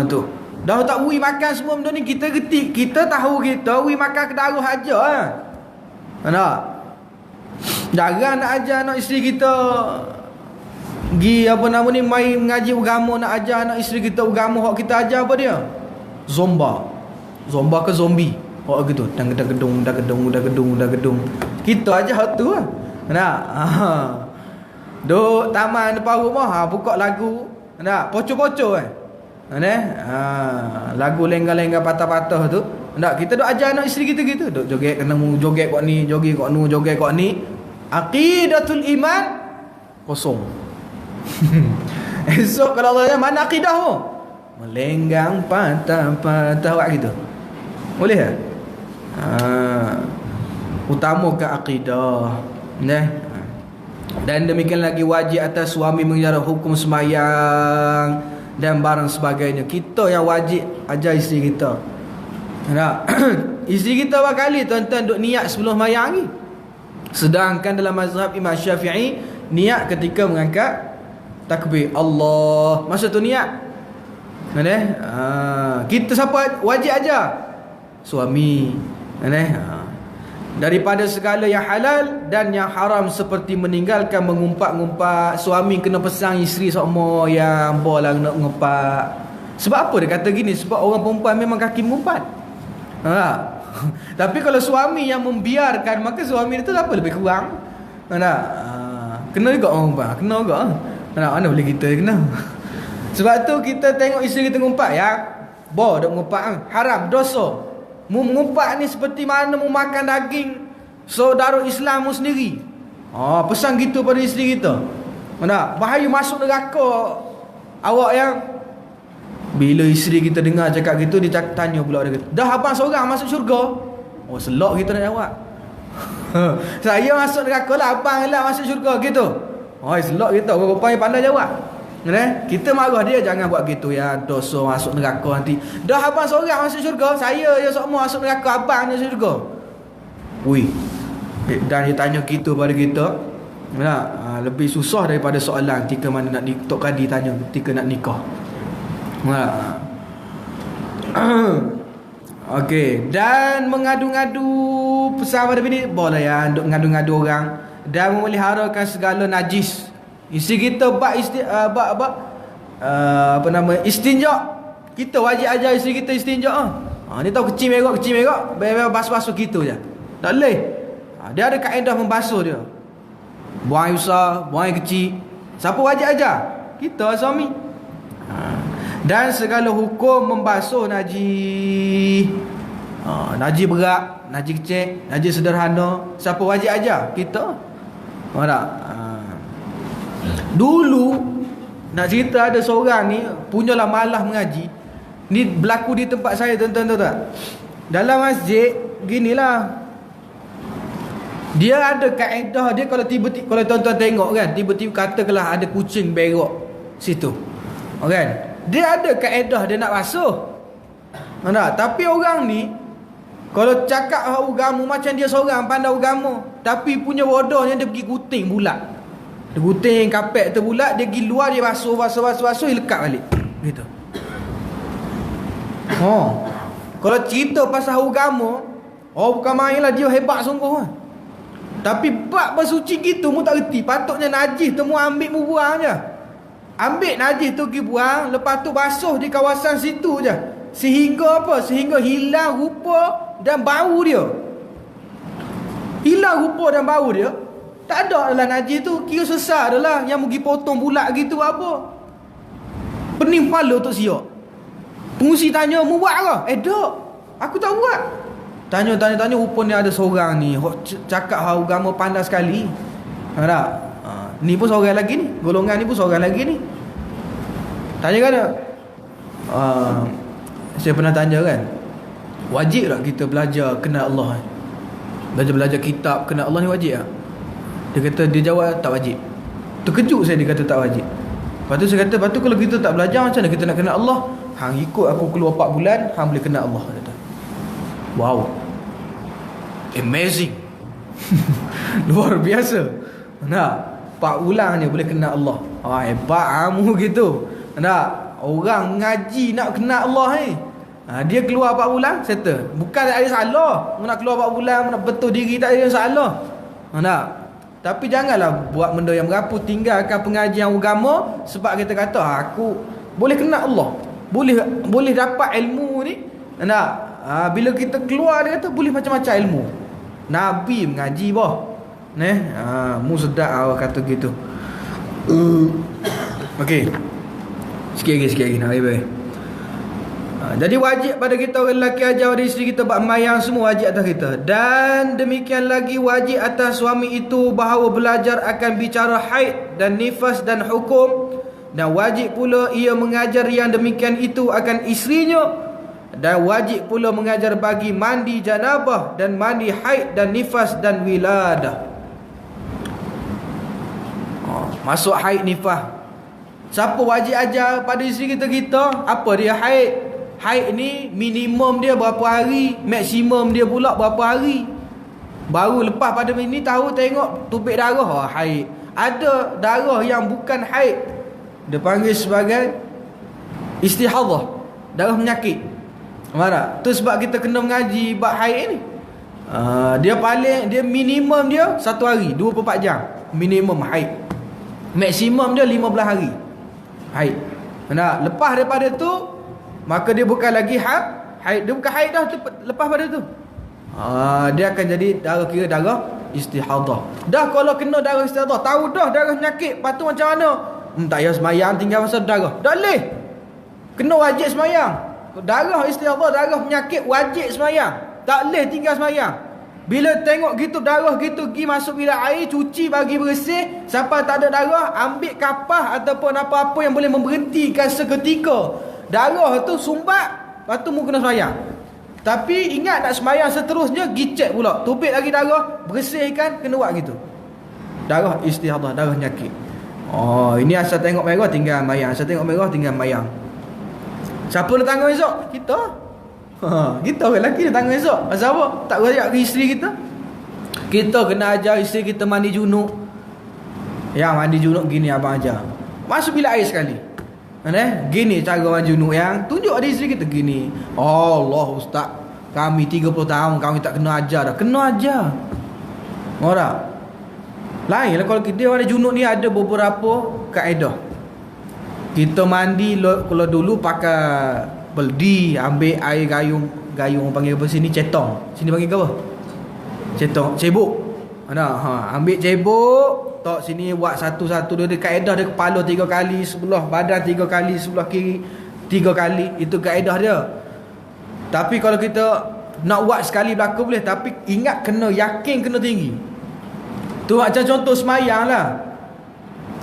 Tu. Dah tak ui makan semua benda ni, kita getik, kita tahu kita ui makan ke darah aja tak? Jarang nak ajar anak isteri kita mai mengaji agama, nak ajar anak isteri kita agama. Hak kita ajar apa dia? Zomba ke zombie. Hak gitu. Dah gedung. Kita aja hak tu lah. Nak? Duk taman depan rumah, buka lagu. Nak? Poco-poco lagu lengga-lengga patah-patah tu. Nak? Kita duk ajar anak isteri kita gitu. Duk joget kena joget kat ni, joget kat ni. Aqidatul iman kosong. Esok kalau Allah mana akidah tu? Melenggang patah-patah buat gitu. Boleh tak? Utamakan akidah. Dan demikian lagi wajib atas suami mengajar hukum sembahyang dan barang sebagainya. Kita yang wajib ajar isteri kita. Isteri kita berapa kali tuan-tuan duk niat sebelum sembahyang ni? Sedangkan dalam mazhab Imam Syafi'i, niat ketika mengangkat takbir Allah, masa tu niat. Kita siapa wajib ajar? Suami. Daripada segala yang halal dan yang haram, seperti meninggalkan mengumpat-ngumpat. Suami kena pesan isteri semua yang boleh nak ngumpat. Sebab apa dia kata gini? Sebab orang perempuan memang kaki mengumpat. Tapi kalau suami yang membiarkan, maka suami itu apa lebih kurang? Kena juga orang ngumpat. Kena juga. Mana boleh kita kena. Sebab tu kita tengok isteri kita ngumpat ya. Duk ngumpat haram, dosa. Mengumpat ni seperti mana makan daging saudara Islammu sendiri. Pesan gitu pada isteri kita. Bahaya masuk neraka. Awak yang bila isteri kita dengar cakap gitu, dia tanya pula dia kata, dah abang seorang masuk syurga? Selok kita nak jawab. Saya masuk neraka lah, abang lah masuk syurga gitu. Selok kita. Orang pandai jawab. Kita marah dia, jangan buat gitu ya, dosa masuk neraka nanti. Dah abang seorang masuk syurga, saya je semua masuk neraka, abang je syurga. Dan dia tanya gitu pada kita. Lebih susah daripada soalan ketika mana nak Tok Kadi tanya ketika nak nikah. Okey, dan mengadu-ngadu pesan pada bini boleh ya, untuk mengadu-ngadu orang, dan memeliharakan segala najis. Isteri kita istinja. Kita wajib ajar isteri kita istinja. Ni tahu kecil merah, basuh gitu je. Tak boleh. Dia ada kaedah membasuh dia. Buang air besar, buang air kecil. Siapa wajib ajar? Kita suami. Dan segala hukum membasuh najis. Najis berat, najis kecil, najis sederhana. Siapa wajib ajar? Kita. Tak? Dulu nak cerita, ada seorang ni punyalah malah mengaji. Ni berlaku di tempat saya, tuan-tuan tahu tak? Dalam masjid ginilah, dia ada kaedah dia. Kalau tiba-tiba, kalau tuan-tuan tengok kan, tiba-tiba katakanlah ada kucing berok situ, kan? Dia ada kaedah dia nak basuh. Tapi orang ni kalau cakap agama macam dia seorang pandai agama, tapi punya bodohnya dia pergi guting bulat. Dia guting kapek tu bulat, dia pergi luar, dia basuh, dia lekat balik gitu. Kalau cerita pasal agama, bukan main lah, dia hebat sungguh lah. Tapi bab bersuci gitu mu tak reti. Patutnya najis tu mu ambil mu buang je. Ambil najis tu pergi buang, lepas tu basuh di kawasan situ je. Sehingga apa? Sehingga hilang rupa dan bau dia. Hilang rupa dan bau dia. Tak ada dalam najis tu. Kira sesar adalah yang pergi potong bulat gitu apa. Pening kepala untuk siap. Pengusi tanya, mu buat ke? Tak, aku tak buat. Tanya rupanya ada seorang ni cakap agama pandai sekali. Tak? Ni pun seorang lagi ni. Golongan ni pun seorang lagi ni. Tanya kan tak? Saya pernah tanya kan, wajib tak kita belajar kenal Allah? Belajar kitab kenal Allah ni wajib tak? Dia kata, dia jawab tak wajib. Terkejut saya, dia kata tak wajib. Lepas tu saya kata, lepas tu kalau kita tak belajar, macam mana kita nak kenal Allah? Hang ikut aku keluar 4 bulan, hang boleh kenal Allah. Kata. Wow, amazing. Luar biasa. Nak 4 bulan je boleh kenal Allah. Hebat kamu gitu. Nak orang ngaji nak kenal Allah ni. Dia keluar 4 bulan settle. Bukan tak ada salah nak keluar 4 bulan nak betul diri, tak ada salah. Nak. Tapi janganlah buat benda yang merapu, tinggalkan pengajian agama sebab kita kata aku boleh kenal Allah. Boleh dapat ilmu ni. Nak. Bila kita keluar, dia kata boleh macam-macam ilmu. Nabi mengaji boh. Mu sedap awak kata gitu. Okey. Sikit lagi nak baik. Jadi wajib pada kita orang lelaki ajar pada isteri kita buat mayang, semua wajib atas kita. Dan demikian lagi wajib atas suami itu bahawa belajar akan bicara haid dan nifas dan hukum. Dan wajib pula ia mengajar yang demikian itu akan isterinya. Dan wajib pula mengajar bagi mandi janabah dan mandi haid dan nifas dan wiladah. Masuk haid nifas. Siapa wajib ajar pada isteri kita? Apa dia haid? Haid ni minimum dia berapa hari, maksimum dia pula berapa hari. Baru lepas pada ini tahu tengok tubik darah, haid. Ada darah yang bukan haid, dia panggil sebagai istihadhah, darah penyakit. Mana? Tu sebab kita kena mengaji bab haid ni. Dia minimum dia 1 hari 24 jam minimum haid. Maksimum dia 15 hari haid. Nah, lepas daripada tu maka dia bukan lagi haid. Dia bukan haid dah lepas pada tu. Dia akan jadi kira darah istihadhah. Dah kalau kena darah istihadhah, tahu dah darah penyakit, lepas tu macam mana? Tak payah semayang tinggal masa darah. Dah boleh. Kena wajib semayang. Darah istihadhah, darah penyakit wajib semayang. Tak boleh tinggal semayang. Bila tengok gitu darah gitu, pergi masuk bilik air, cuci bagi bersih. Sampai tak ada darah, ambil kapah ataupun apa-apa yang boleh memberhentikan seketika darah tu sumbat, lepas tu mu kena semayang. Tapi ingat nak semayang seterusnya, pergi cek pula, tubik lagi darah, bersihkan, kena buat gitu. Darah istihadhah, darah penyakit. Ini asal tengok merah tinggal mayang, asal tengok merah tinggal mayang. Siapa nak tanggung esok? Kita. Kita orang lelaki nak tanggung esok. Pasal apa? Tak berajak ke isteri kita. Kita kena ajar isteri kita mandi junub. Yang mandi junub gini abang ajar. Masuk bilik air sekali. Gini cara mandi junub yang tunjuk ada isteri kita gini. Allah ustaz, kami 30 tahun kami tak kena ajar dah. Kena ajar. Orang lain lah kalau dia mandi junub ni ada beberapa kaedah. Kita mandi kalau dulu pakai beldi, ambil air gayung panggil apa sini, cetong. Sini panggil apa? Cetong, cebok. Ambil cebok, tok sini buat satu-satu dia kaedah dia, kepala 3 kali sebelah badan, 3 kali sebelah kiri, 3 kali. Itu kaedah dia. Tapi kalau kita nak buat sekali belakang boleh, tapi ingat kena yakin, kena tinggi. Tu macam contoh semayang lah.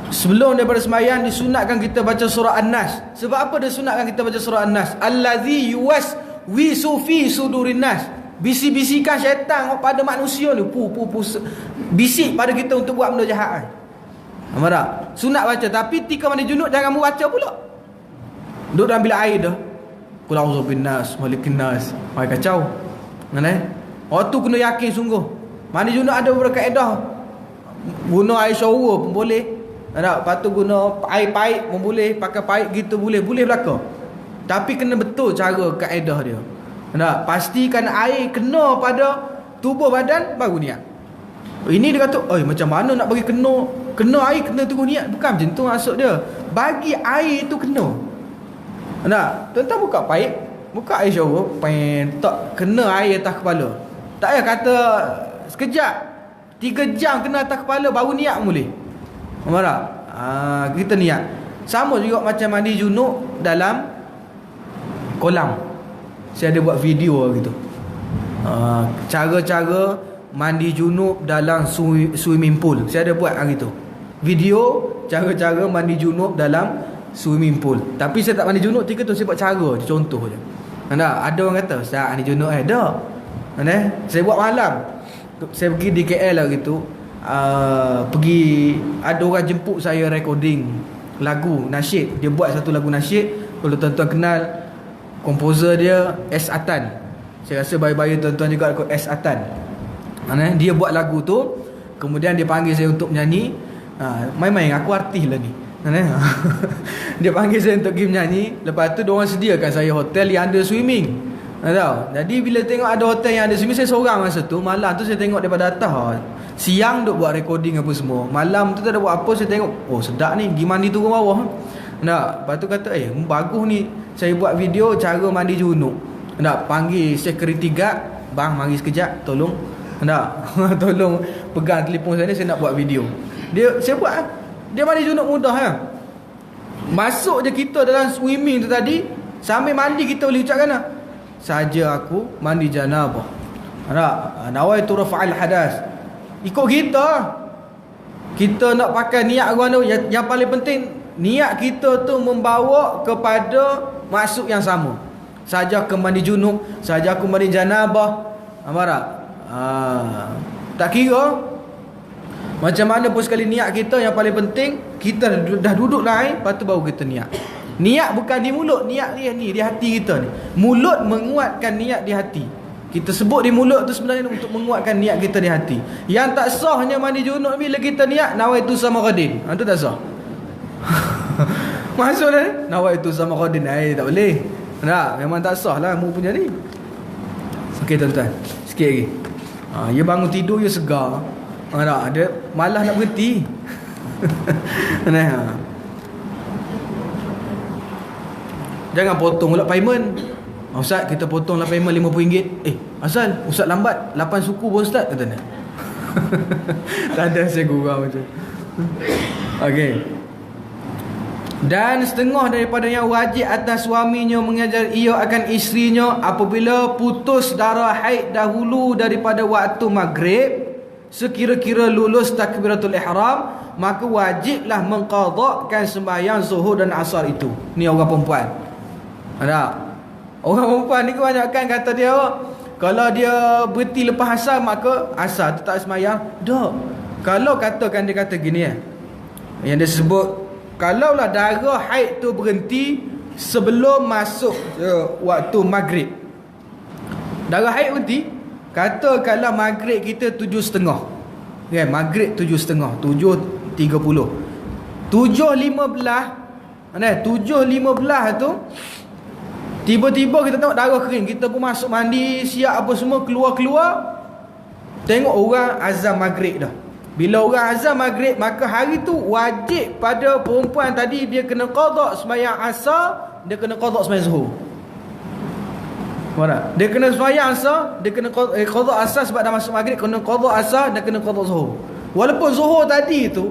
Sebelum daripada semayang disunatkan kita baca surah An-Nas. Sebab apa disunatkan kita baca surah An-Nas? Allazi yuwaswisu fi sudurin nas. Bisik-bisikan syaitan pada manusia ni, bisik pada kita untuk buat benda jahat. Nampak tak? Sunat baca, tapi tika mandi junub jangan baca pula. Duduk dalam bilik air dah. Qul a'udzu binnas, malikin nas. Kacau. Waktu kena yakin sungguh. Mandi junub ada beberapa kaedah. Guna air shower pun boleh. Lepas tu guna air paip pun boleh, pakai paip gitu boleh belaka. Tapi kena betul cara kaedah dia. Pastikan air kena pada tubuh badan baru niat. Ini dia kata, macam mana nak bagi kena air kena tunggu niat? Bukan macam tu maksud dia. Bagi air tu kena. Tuan-tuan buka paip, buka air shower, tak kena air atas kepala. Tak payah kata sekejap, 3 jam kena atas kepala baru niat boleh. Faham tak? Kita niat. Sama juga macam mandi junub dalam kolam. Saya ada buat video gitu. Cara-cara mandi junub dalam swimming pool. Saya ada buat gitu. Video cara-cara mandi junub dalam swimming pool. Tapi saya tak mandi junub ketika tu, saya buat cara je, contoh je. Ada orang kata, "Ustaz, mandi junub dah." Saya buat malam. Saya pergi di KL lah gitu. Pergi, ada orang jemput saya recording lagu nasyid. Dia buat satu lagu nasyid. Kalau tuan-tuan kenal komposer dia, S. Atan. Saya rasa bayi-bayi tuan-tuan juga ikut S. Atan. Dia buat lagu tu, kemudian dia panggil saya untuk menyanyi. Main-main aku artis lah ni. Dia panggil saya untuk pergi menyanyi. Lepas tu diorang sediakan saya hotel yang ada swimming. Tahu? Jadi bila tengok ada hotel yang ada swimming, saya seorang masa tu. Malam tu saya tengok daripada atas. Siang duk buat recording apa semua. Malam tu tak ada buat apa, saya tengok, oh sedap ni, pergi mandi turun bawah. Lepas tu kata, bagus ni, saya buat video cara mandi junub. Panggil security guard, "Bang, mari sekejap, tolong." Tolong pegang telefon saya nak buat video. Saya buat. Dia mandi junub mudah ya. Masuk je kita dalam swimming tu tadi, sambil mandi kita boleh ucapkan saja aku mandi janabah. Nawaitu rafa'al hadas. Ikut kita nak pakai niat guna. Yang paling penting, niat kita tu membawa kepada maksud yang sama. Saja aku mandi junub, saja aku mandi janabah. Tak kira macam mana pun sekali niat kita, yang paling penting kita dah duduk dalam air, lepas tu baru kita niat. Niat bukan di mulut, niat ni di hati kita ni. Mulut menguatkan niat di hati. Kita sebut di mulut tu sebenarnya untuk menguatkan niat kita di hati. Yang tak sahnya mandi junub bila kita niat nawaitu sama qadin. Itu tak sah. Maksudnya nawaitu sama qadin, tak boleh. Memang tak sah lah mu punya ni. Okey tuan-tuan, sikit lagi. Dia bangun tidur, dia segar. Dia malas nak berhenti. Jangan potong pula payment. Ustaz, kita potong lah payment RM50. Asal Ustaz lambat 8 suku pun Ustaz, kata dia. Tak ada, saya gurau macam. Okey. Dan setengah daripada yang wajib atas suaminya mengajar ia akan isterinya apabila putus darah haid dahulu daripada waktu maghrib, sekira-kira lulus takbiratul ihram, maka wajiblah mengqadakkan sembahyang zuhur dan asar itu. Ni orang perempuan. Orang perempuan ni kebanyakan kata dia, kalau dia berhenti lepas asar, maka asar tu tak sembahyang. Tak. Kalau katakan dia kata gini yang dia sebut, kalaulah darah haid tu berhenti sebelum masuk waktu maghrib. Darah haid berhenti, katakanlah maghrib kita 7.30. Maghrib 7.30, 7.30. 7.15 tu tiba-tiba kita tengok darah kering, kita pun masuk mandi, siap apa semua, keluar, tengok orang azan maghrib dah. Bila orang azan maghrib, maka hari tu wajib pada perempuan tadi, dia kena qada sembahyang asar, dia kena qada sembahyang zuhur. Dia kena sembahyang asar, dia kena qada asar sebab dah masuk maghrib, kena qada asar dan kena qada zuhur. Walaupun zuhur tadi tu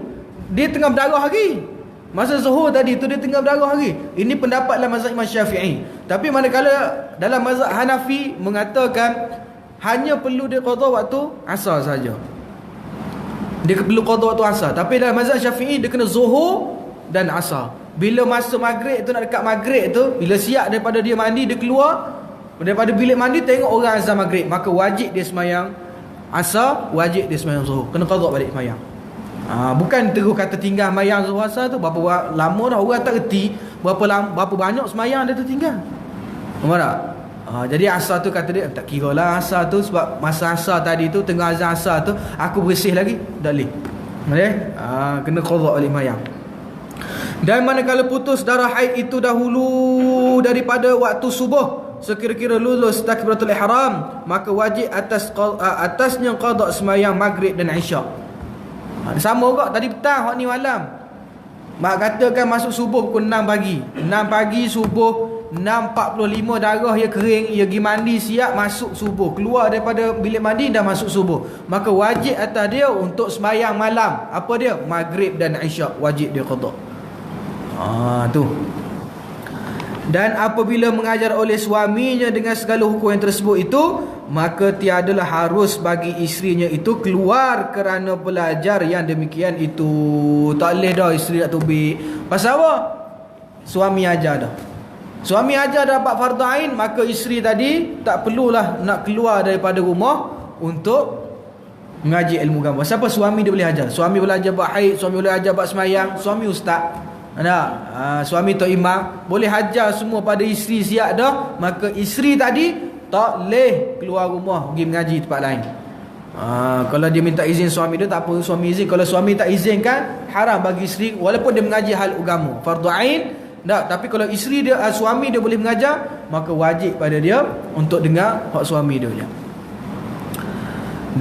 dia tengah berdarah lagi. Masa zuhur tadi tu dia tengah berdarah lagi. Ini pendapatlah mazhab Imam Syafi'i. Tapi manakala dalam mazhab Hanafi mengatakan hanya perlu dia qada waktu asar saja. Dia perlu qada waktu asar. Tapi dalam mazhab Syafi'i dia kena zuhur dan asar. Bila masuk maghrib tu, nak dekat maghrib tu, bila siap daripada dia mandi, dia keluar daripada bilik mandi, tengok orang azan maghrib, maka wajib dia sembahyang asar, wajib dia sembahyang zuhur. Kena qada balik sembahyang. Bukan terus kata tinggal sembahyang zuhur asar tu. Berapa lama dah orang tak reti berapa banyak sembahyang dia tertinggal. Faham tak? Jadi asar tu kata dia, tak kira lah asar tu, sebab masa asar tadi tu, tengah azan asar tu aku bersih lagi, tak boleh. Kena qada balik sembahyang. Dan manakala putus darah haid itu dahulu daripada waktu subuh, sekira-kira lulus takbiratul ihram, maka wajib atasnya qada sembahyang maghrib dan isyak. Sama juga tadi petang, hak ni malam. Mak katakan masuk subuh pukul 6 pagi. 6 pagi subuh, 6.45 darah ia kering, ia pergi mandi siap masuk subuh, keluar daripada bilik mandi dah masuk subuh, maka wajib atas dia untuk sembahyang malam. Apa dia? Maghrib dan Isyak, wajib dia qada. Tu. Dan apabila mengajar oleh suaminya dengan segala hukum yang tersebut itu, maka tiadalah harus bagi isterinya itu keluar kerana belajar yang demikian itu. Tak boleh dah isteri nak tubik. Pasal apa? Suami ajar dah. Suami ajar dapat fardu ain, maka isteri tadi tak perlulah nak keluar daripada rumah untuk mengaji ilmu agama. Siapa? Suami dia boleh ajar. Suami boleh ajar bab haid, suami boleh ajar bab sembahyang, suami ustaz. Suami tok imam boleh hajar semua pada isteri siap dah, maka isteri tadi tak boleh keluar rumah pergi mengaji tempat lain. Kalau dia minta izin suami dia, tak apa suami izin. Kalau suami tak izinkan, haram bagi isteri walaupun dia mengaji hal agama fardu ain tak. Tapi kalau isteri dia, suami dia boleh mengajar, maka wajib pada dia untuk dengar hak suami dia je.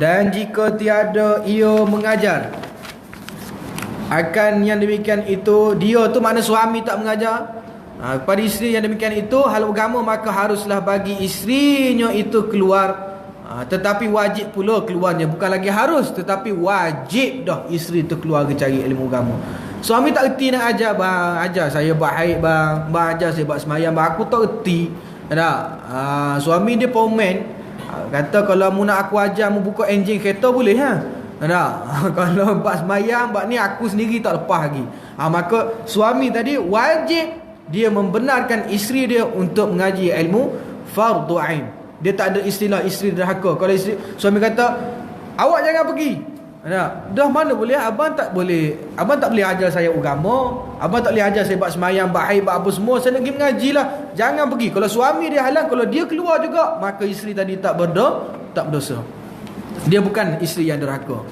Dan jika tiada ia mengajar akan yang demikian itu, dia tu makna suami tak mengajar kepada isteri yang demikian itu hal agama, maka haruslah bagi isterinya itu keluar. Tetapi wajib pula keluarnya, bukan lagi harus, tetapi wajib dah isteri tu keluar ke cari ilmu agama. Suami tak erti nak ajar, bang ajar saya bab haid bang, ajar saya bab sembahyang bang, aku tak erti. Suami dia pomen, kata kalau mu nak aku ajar mu buka enjin kereta boleh kalau bab sembahyang bab ni aku sendiri tak lepas lagi. Maka suami tadi wajib dia membenarkan isteri dia untuk mengaji ilmu fardu ain. Dia tak ada istilah isteri derhaka. Kalau suami kata awak jangan pergi, dah mana boleh, abang tak boleh ajar saya agama, abang tak boleh ajar saya bab sembahyang, bab haid, bab apa semua, saya nak pergi mengaji lah, jangan pergi. Kalau suami dia halang, kalau dia keluar juga, maka isteri tadi tak berdosa. Dia bukan isteri yang derhaka.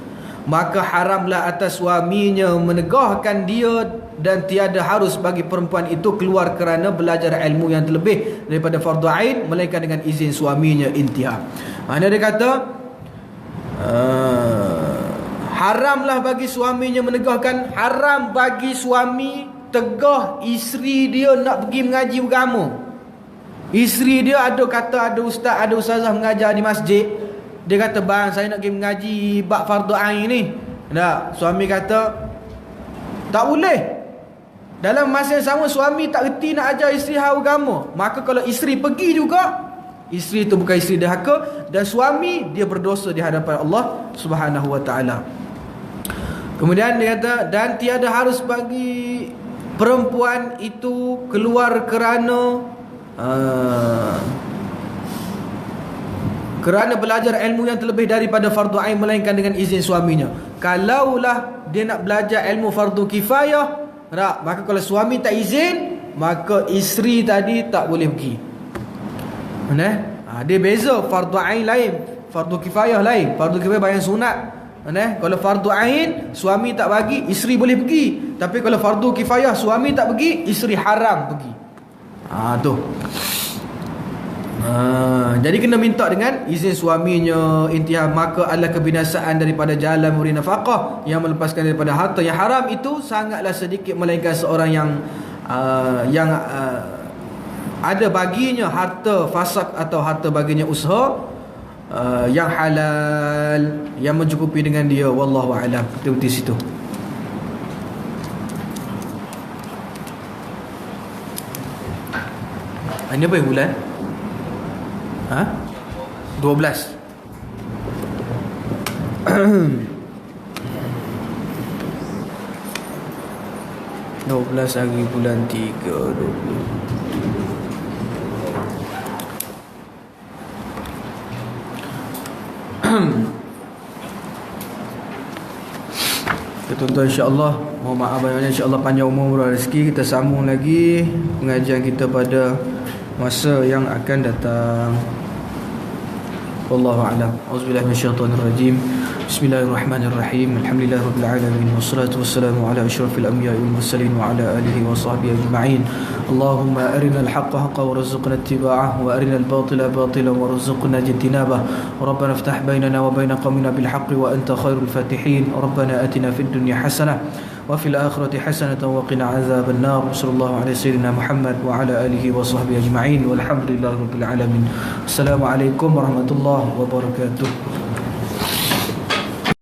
Maka haramlah atas suaminya menegahkan dia, dan tiada harus bagi perempuan itu keluar kerana belajar ilmu yang terlebih daripada fardu ain, melainkan dengan izin suaminya. Intihar. Mana dia kata haramlah bagi suaminya menegahkan, haram bagi suami tegah isteri dia nak pergi mengaji agama. Isteri dia ada ustaz, ada ustazah mengajar di masjid, dia kata bang saya nak pergi mengaji bab fardu ain ni. Suami kata tak boleh. Dalam masa yang sama suami tak reti nak ajar isteri hal agama, maka kalau isteri pergi juga, isteri itu bukan isteri derhaka, dan suami dia berdosa di hadapan Allah Subhanahu wa taala. Kemudian dia kata dan tiada harus bagi perempuan itu keluar kerana belajar ilmu yang terlebih daripada fardu ain, melainkan dengan izin suaminya. Kalaulah dia nak belajar ilmu fardu kifayah, maka kalau suami tak izin, maka isteri tadi tak boleh pergi. Dia beza, fardu ain lain, fardu kifayah lain. Fardu kifayah bayang sunat. Kalau fardu ain suami tak bagi, isteri boleh pergi. Tapi kalau fardu kifayah suami tak pergi, isteri haram pergi. Jadi kena minta dengan izin suaminya. Intihar. Maka adalah kebinasaan daripada jalan memberi nafkah yang melepaskan daripada harta yang haram itu sangatlah sedikit, melainkan seorang yang ada baginya harta fasak atau harta baginya usaha yang halal yang mencukupi dengan dia. Wallahu a'lam. Kita berhenti situ. Ini apa bulan? 12. 12 hari bulan 3 20. Tuan-tuan, insya-Allah mohon maaf banyak, insya-Allah panjang umur rezeki, kita sambung lagi pengajian kita pada masa yang akan datang. Wallahu a'lam. Auzubillahi minasyaitonir rajim. Bismillahirrahmanirrahim. Alhamdulillahirabbil alamin wassalatu wassalamu ala asyrafil anbiya'i wal mursalin wa ala alihi wa sahbihi ajma'in. Allahumma arinal haqqa haqqan warzuqna ittiba'ah wa arinal batila batilan warzuqna ijtinabah. Rabbana iftah bainana wa bain qaumina bil haqqi wa anta khairul fatihin. Rabbana atina fid dunya hasanah wa fil akhirati hasanatan wa qina azaban nar. Sallallahu alaihi sayyidina Muhammad wa ala alihi wa sahbihi ajma'in walhamdulillahi rabbil alamin. Assalamualaikum warahmatullahi wabarakatuh.